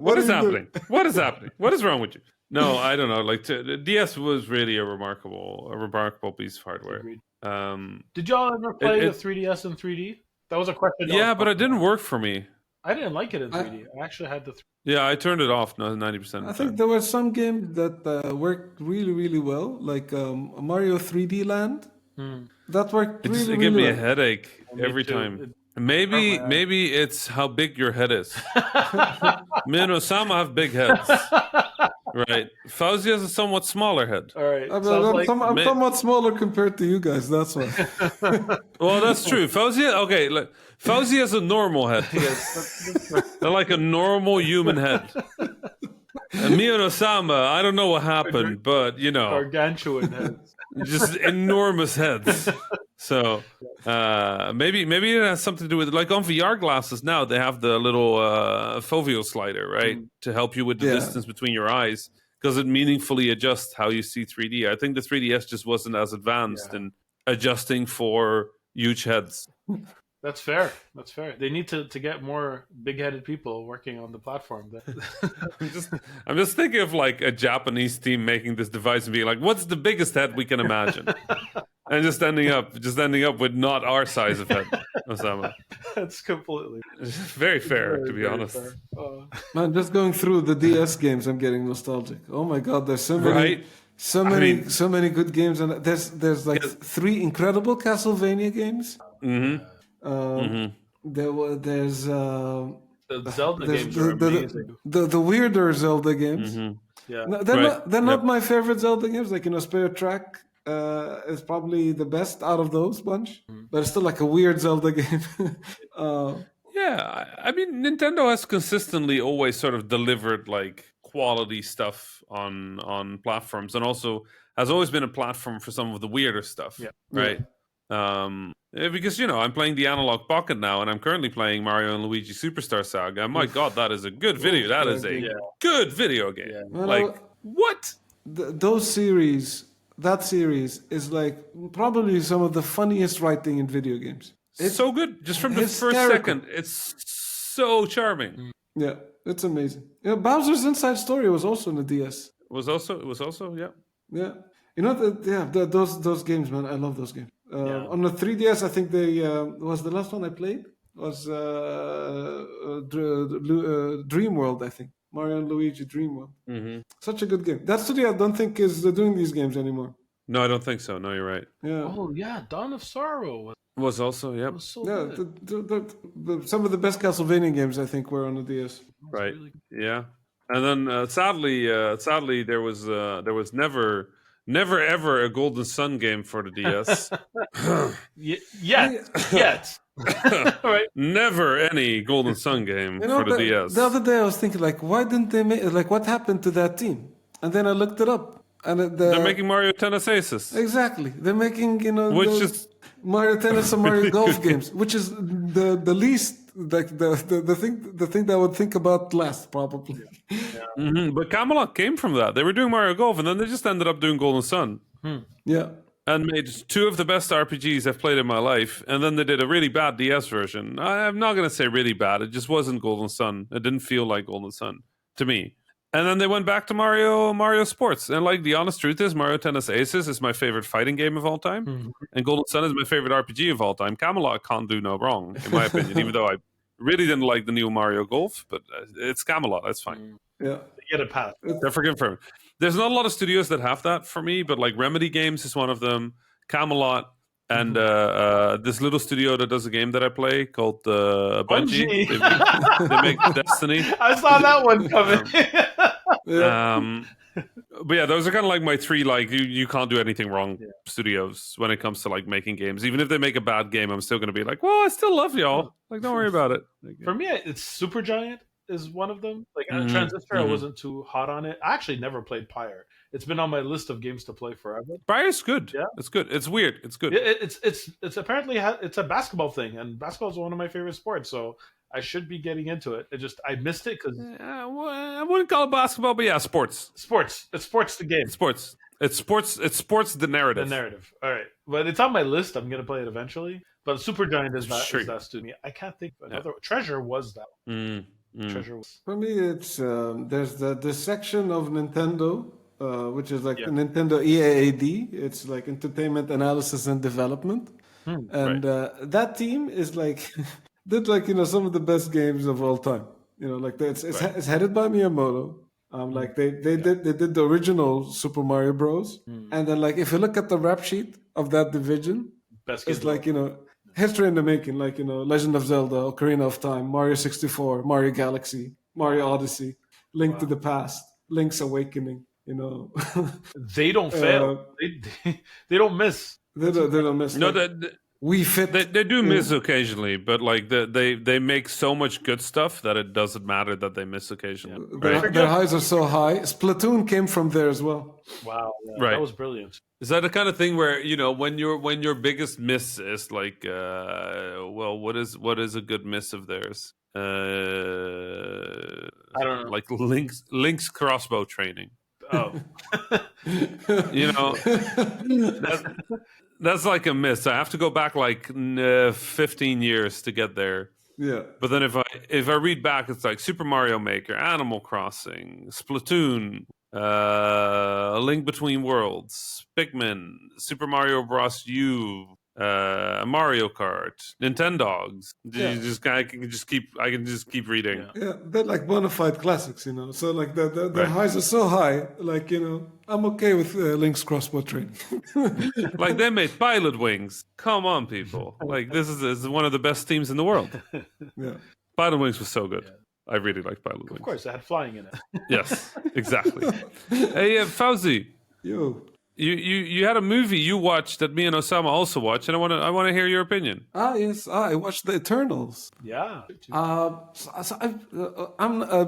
What is happening? What is happening? What is wrong with you? No, I don't know. Like the DS was really a remarkable piece of hardware. Agreed. Um, Did y'all ever play it- the 3DS in 3D? That was a question. yeah, but it didn't work for me. I didn't like it in 3D. I actually had the. Yeah, I turned it off 90% I of the think time. there were some games that worked really, really well, like Mario 3D Land. That worked It really, gave really me a well. headache Me every too. time. Maybe it's how big your head is. Me and Osama have big heads, right? Fauzi has a somewhat smaller head. All right. I'm, sounds I'm like some- I'm Ma- somewhat smaller compared to you guys. That's why. Well, that's true. Fauzi, okay, look, Fauzi has a normal head. They're like a normal human head. And me and Osama, I don't know what happened, but gargantuan heads. just enormous heads. So maybe it has something to do with like on VR glasses now they have the little foveal slider, right, to help you with the Yeah. distance between your eyes because it meaningfully adjusts how you see 3D. I think the 3DS just wasn't as advanced in adjusting for huge heads. That's fair. That's fair. They need to get more big-headed people working on the platform. I'm just thinking of like a Japanese team making this device and being like, "What's the biggest head we can imagine?" And just ending up with not our size of head, Osama. That's completely Very fair, to be honest. fair. Man, just going through the DS games, I'm getting nostalgic. Oh my god, there's so many, Right? so many good games, and there's like 3 incredible Castlevania games. There's The Zelda there's games are amazing. the weirder Zelda games. Yeah. No, they're Right. not they're not my favorite Zelda games. Like Spirit Track is probably the best out of those bunch, but it's still like a weird Zelda game. Yeah, I mean, Nintendo has consistently always sort of delivered like quality stuff on platforms, and also has always been a platform for some of the weirder stuff. Yeah. Right. Because I'm playing the Analog Pocket now, and I'm currently playing Mario and Luigi Superstar Saga. And my God, that is a good video. That is a good video game. Yeah. Well, Like what? That series is like probably some of the funniest writing in video games. It's so good. Just from the first hysterical. second, it's so charming. Yeah, it's amazing. Bowser's Inside Story was also on the DS. It was also yeah. Yeah, those games, man. I love those games. On the 3DS, I think they was the last one I played was Dream World. I think Mario and Luigi Dream World. Such a good game. That studio I don't think is doing these games anymore. No, I don't think so. No, you're right. Yeah. Oh yeah, Dawn of Sorrow Was also yep. was so Yeah, good. some of the best Castlevania games I think were on the DS. Right. Really good. Yeah. And then sadly, there was never ever a Golden Sun game for the DS. Yet. Right. Never any Golden Sun game for the DS. The other day I was thinking, like, why didn't they make, like, what happened to that team? And then I looked it up. And They're making Mario Tennis Aces. Exactly. They're making, Which those is Mario Tennis and Mario Golf games, which is the least, like, the thing that I would think about last, probably. But Camelot came from that. They were doing Mario Golf, and then they just ended up doing Golden Sun. Yeah. And made 2 of the best RPGs I've played in my life. And then they did a really bad DS version. I'm not going to say really bad. It just wasn't Golden Sun. It didn't feel like Golden Sun to me. And then they went back to Mario Sports. And like the honest truth is, Mario Tennis Aces is my favorite fighting game of all time. And Golden Sun is my favorite RPG of all time. Camelot can't do no wrong, in my opinion, even though I really didn't like the new Mario Golf. But it's Camelot. That's fine. Yeah. Get a pass. They're confirmed. There's not a lot of studios that have that for me, but like Remedy Games is one of them. Camelot. And this little studio that does a game that I play called Bungie. They make Destiny. I saw that one coming. But yeah, those are kind of like my 3 like you can't do anything wrong studios when it comes to like making games. Even if they make a bad game, I'm still going to be like, well, I still love y'all. Like, don't worry about it. For me, it's Supergiant is one of them. Like Transistor, I wasn't too hot on it. I actually never played Pyre. It's been on my list of games to play forever. Pyre's good. Yeah, it's good. It's weird. It's good. It's apparently it's a basketball thing, and basketball is one of my favorite sports. So I should be getting into it. I missed it because I wouldn't call it basketball, but yeah, sports. Sports. It's sports the game. Sports. It's sports the narrative. The narrative. All right, but it's on my list. I'm gonna play it eventually. But Supergiant is that studio. I can't think of another. Treasure was that one. Treasure was. For me, it's there's the section of Nintendo, which is like the Nintendo EAAD. It's like Entertainment Analysis and Development, and that team is like did like some of the best games of all time. Like it's headed by Miyamoto. Like they did the original Super Mario Bros. And then like if you look at the rap sheet of that division, it's like history in the making. Like Legend of Zelda, Ocarina of Time, Mario 64, Mario Galaxy, Mario Odyssey, Link to the Past, Link's Awakening. They don't fail. They don't miss. They don't miss. No, we fit. They do miss occasionally, but like they make so much good stuff that it doesn't matter that they miss occasionally. Their highs are so high. Splatoon came from there as well. Wow, right. That was brilliant. Is that the kind of thing where when your biggest miss is like, well, what is a good miss of theirs? I don't know. Like Link's crossbow training. Oh, You know, that's like a miss. I have to go back like 15 years to get there. Yeah. But then if I read back, it's like Super Mario Maker, Animal Crossing, Splatoon, A Link Between Worlds, Pikmin, Super Mario Bros. U, Mario Kart, Nintendogs. Yeah. I can just keep reading. Yeah. Yeah, they're like bona fide classics, you know. So like the Right. highs are so high, like, you know, I'm okay with Link's crossbow training. Like they made Pilot Wings. Come on, people! Like this is one of the best teams in the world. Yeah. Pilot Wings was so good. Yeah. I really like Pilot Wings. Of course, it had flying in it. Yes, exactly. Hey, Fauzi, Yo. you had a movie you watched that me and Osama also watched, and I want to hear your opinion. Yes. I watched the Eternals. Yeah. I'm,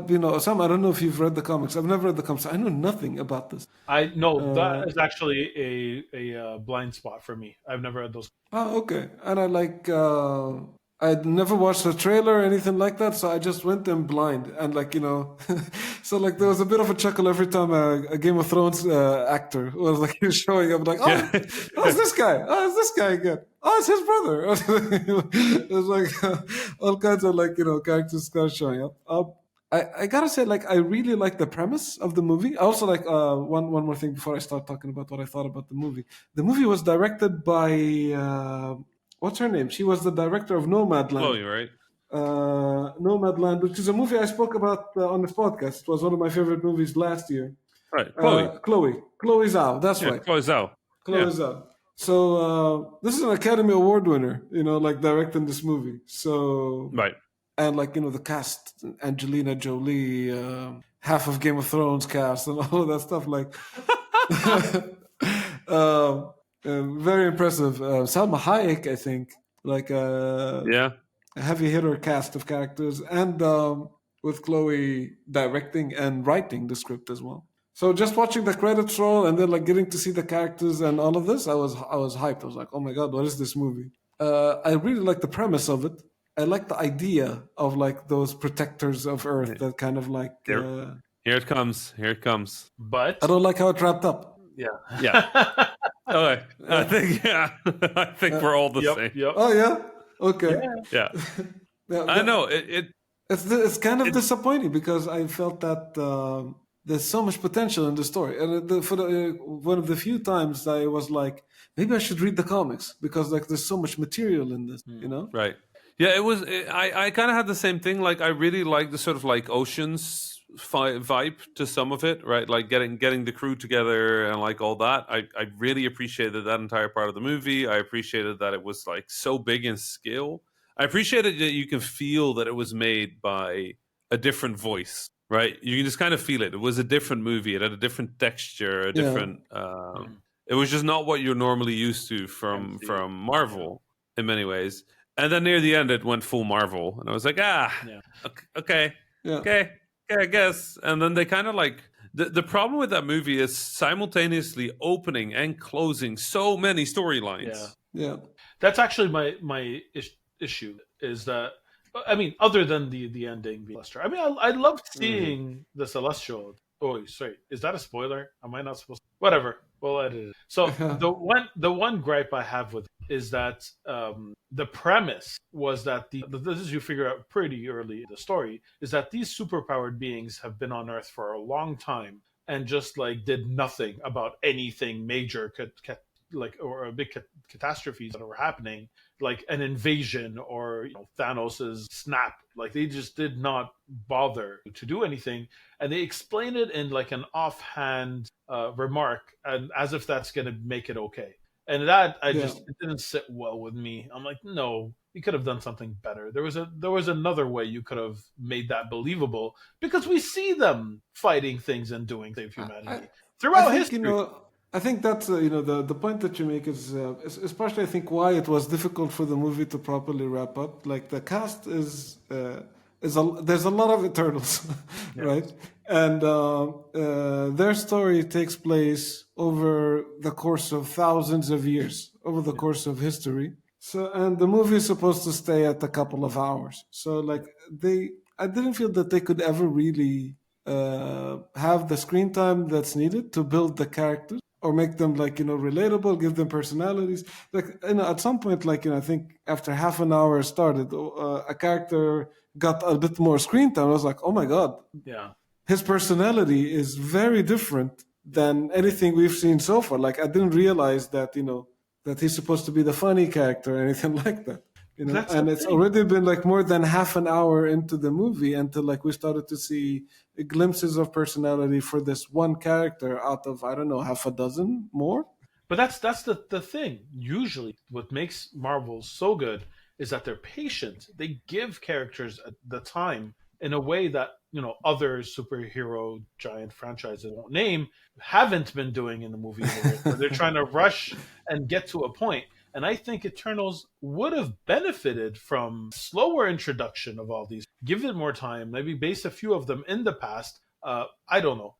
you know, Osama, I don't know if you've read the comics. I've never read the comics. I know nothing about this. I know that is actually a blind spot for me. I've never read those. Oh, okay. And I'd never watched the trailer or anything like that, so I just went in blind. And like, you know, so like there was a bit of a chuckle every time a Game of Thrones actor was like showing up, like, oh, it's this guy. Oh, it's this guy again. Oh, it's his brother. It was like all kinds of like, you know, characters start showing up. I gotta say, like, I really like the premise of the movie. I also like one more thing before I start talking about what I thought about the movie. The movie was directed by what's her name? She was the director of Nomadland. Chloe, right? Nomadland, which is a movie I spoke about on this podcast. It was one of my favorite movies last year. Right, Chloe. Chloe Zhao. That's Yeah, right. Chloe Zhao. Chloe Yeah. Zhao. So this is an Academy Award winner, you know, like directing this movie. So Right. and like, you know, the cast, Angelina Jolie, half of Game of Thrones cast, and all of that stuff. Like, very impressive. Salma Hayek, I think, like Yeah. a heavy hitter cast of characters, and with Chloe directing and writing the script as well. So just watching the credits roll and then like getting to see the characters and all of this, I was hyped. I was like, oh my god, what is this movie? I really like the premise of it. I like the idea of like those protectors of Earth that kind of like. Here it comes. Here it comes. But I don't like how it wrapped up. yeah. Yeah. Okay. I think we're all the same. Yep. Oh yeah. Okay. Yeah. Yeah, I know It's kind of disappointing because I felt that there's so much potential in the story, and one of the few times I was like, maybe I should read the comics because like there's so much material in this, you know? Right. Yeah, it was. I kind of had the same thing. Like, I really like the sort of like Oceans vibe to some of it, right? Like getting the crew together and like all that. I really appreciated that entire part of the movie. I appreciated that it was like so big in scale. I appreciated that you can feel that it was made by a different voice, right? You can just kind of feel it. It was a different movie. It had a different texture, a different. It was just not what you're normally used to from Marvel in many ways. And then near the end, it went full Marvel, and I was like, okay, I guess. And then they kind of like the problem with that movie is simultaneously opening and closing so many storylines. Yeah. That's actually my issue is that, I mean, other than the ending being Celestial. I mean, I loved seeing the Celestial. Oh, sorry, is that a spoiler? Am I not supposed to? Whatever. We'll edit it. So the one gripe I have with it is that the premise was that this is you figure out pretty early in the story is that these superpowered beings have been on Earth for a long time and just like did nothing about anything major or a big catastrophes that were happening, like an invasion or Thanos's snap. Like they just did not bother to do anything, and they explain it in like an offhand remark, and as if that's going to make it okay. And that it didn't sit well with me. I'm like, no, you could have done something better. There was another way you could have made that believable because we see them fighting things and doing save humanity throughout history. I think that's the point that you make is especially I think why it was difficult for the movie to properly wrap up. Like the cast there's a lot of Eternals, right? And their story takes place over the course of thousands of years, over the course of history. So and the movie is supposed to stay at a couple of hours. So like I didn't feel that they could ever really have the screen time that's needed to build the characters or make them relatable, give them personalities. At some point, I think after half an hour started, a character got a bit more screen time. I was like, oh my god, Yeah. his personality is very different than anything we've seen so far. I didn't realize that that he's supposed to be the funny character or anything like that. That's and the it's thing. already been more than half an hour into the movie until we started to see glimpses of personality for this one character out of, I don't know, half a dozen more. But that's the thing. Usually, what makes Marvel so good is that they're patient. They give characters the time in a way that other superhero giant franchises I won't name haven't been doing in the movies. Where they're trying to rush and get to a point. And I think Eternals would have benefited from slower introduction of all these. Give it more time. Maybe base a few of them in the past. I don't know.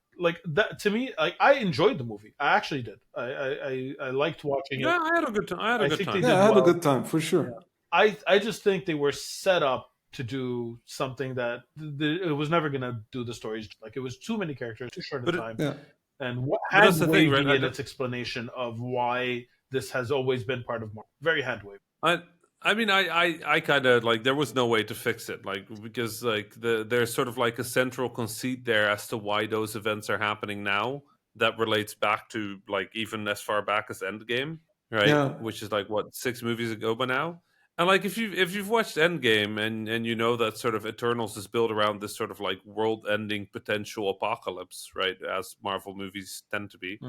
That to me, I enjoyed the movie. I actually did. I liked watching it. Yeah, I had a good time. I had a good time. Yeah, I had a good time for sure. I just think they were set up to do something that it was never going to do the stories. It was too many characters, too short a time. Yeah. And that's the thing, hand-waving right? in its explanation of why this has always been part of Marvel. Very hand-waving. I mean, I kind of there was no way to fix it, because there's sort of a central conceit there as to why those events are happening now that relates back to even as far back as Endgame, right? Yeah. Which is 6 movies ago by now. And if you've watched Endgame and you know that sort of Eternals is built around this sort of world-ending potential apocalypse, right? As Marvel movies tend to be.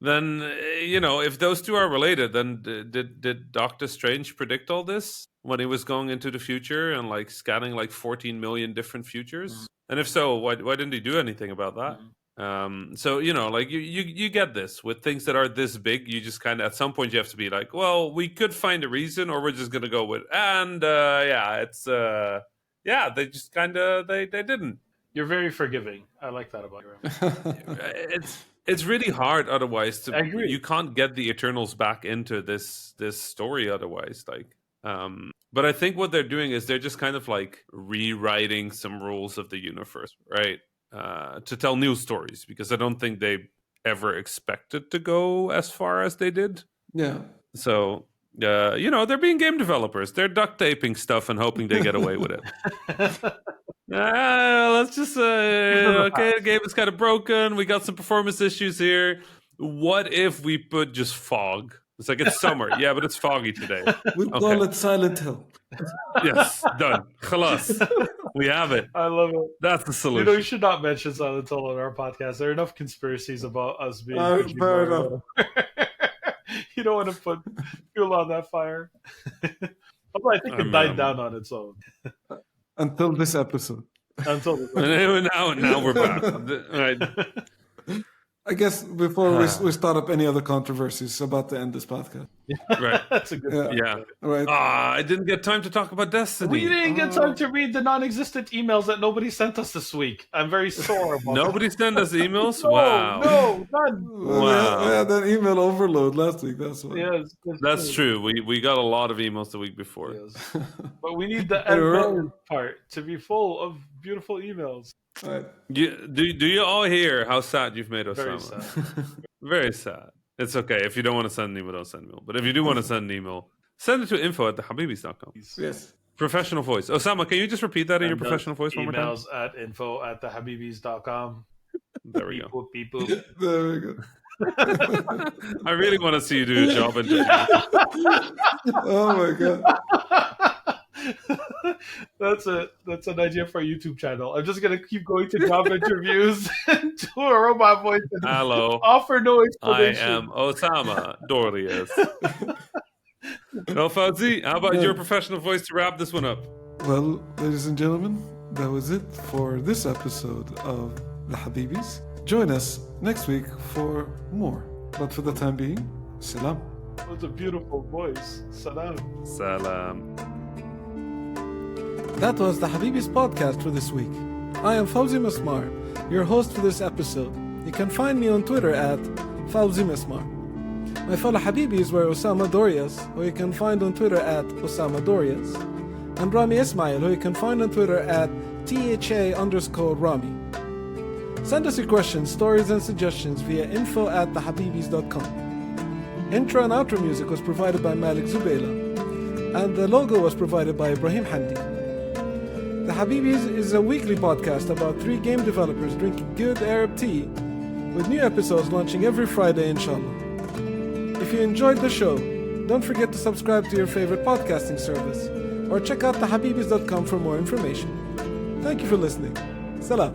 Then if those two are related, then did Doctor Strange predict all this when he was going into the future and scanning 14 million different futures? And if so, why didn't he do anything about that? So you get this with things that are this big. You just kind of at some point you have to be well, we could find a reason, or we're just gonna go with they just kind of they didn't. You're very forgiving. I like that about you. It's really hard otherwise to. I agree. You can't get the Eternals back into this story otherwise. But I think what they're doing is they're just kind of rewriting some rules of the universe, right? To tell new stories, because I don't think they ever expected to go as far as they did. Yeah. So they're being game developers. They're duct taping stuff and hoping they get away with it. Let's just okay, the game is kind of broken. We got some performance issues here. What if we put just fog? It's it's summer. Yeah, but it's foggy today. We call it Silent Hill. Yes, done. Khalas. We have it. I love it. That's the solution. You should not mention Silent Hill on our podcast. There are enough conspiracies about us being. Fair enough. You don't want to put fuel on that fire. Although I think it died down on its own. Until this episode. Until this episode. Now we're back. Right. I guess before we start up any other controversies, about to end this podcast. Right. That's a good point. Yeah. Right. I didn't get time to talk about Destiny. We didn't get time to read the non-existent emails that nobody sent us this week. I'm very sore about Nobody sent us emails? No, Wow. no, none. Wow. We had that email overload last week. That's why. Yes, that's true. We got a lot of emails the week before. Yes. But we need the end part to be full of beautiful emails. Right. Do you all hear how sad you've made Osama? Very sad. Very sad. It's okay. If you don't want to send an email, don't send an email. But if you do want to send an email, send it to info@thehabibis.com. Yes. Professional voice. Osama, can you just repeat that in your professional voice one more time? Emails at info@thehabibis.com. There we go. Beep, boop, beep, boop. There we go. I really want to see you do a job interview. Oh my god. That's an idea for a YouTube channel. I'm just gonna keep going to job interviews and do a robot voice. And Hello. Offer no I explanation. am Osama Dorius. Well, Fauzi, how about your professional voice to wrap this one up? Well, ladies and gentlemen, that was it for this episode of The Habibis. Join us next week for more. But for the time being, salam. That's a beautiful voice. Salam. Salam. That was the Habibis podcast for this week. I am Fawzi Masmar, your host for this episode. You can find me on Twitter at Fawzi Masmar. My fellow Habibis were Osama Dorias, who you can find on Twitter at Osama Dorias, and Rami Ismail, who you can find on Twitter at THA_Rami. Send us your questions, stories, and suggestions via info@thehabibis.com. Intro and outro music was provided by Malik Zubayla, and the logo was provided by Ibrahim Handi. The Habibis is a weekly podcast about 3 game developers drinking good Arab tea, with new episodes launching every Friday, inshallah. If you enjoyed the show, don't forget to subscribe to your favorite podcasting service, or check out thehabibis.com for more information. Thank you for listening. Salam.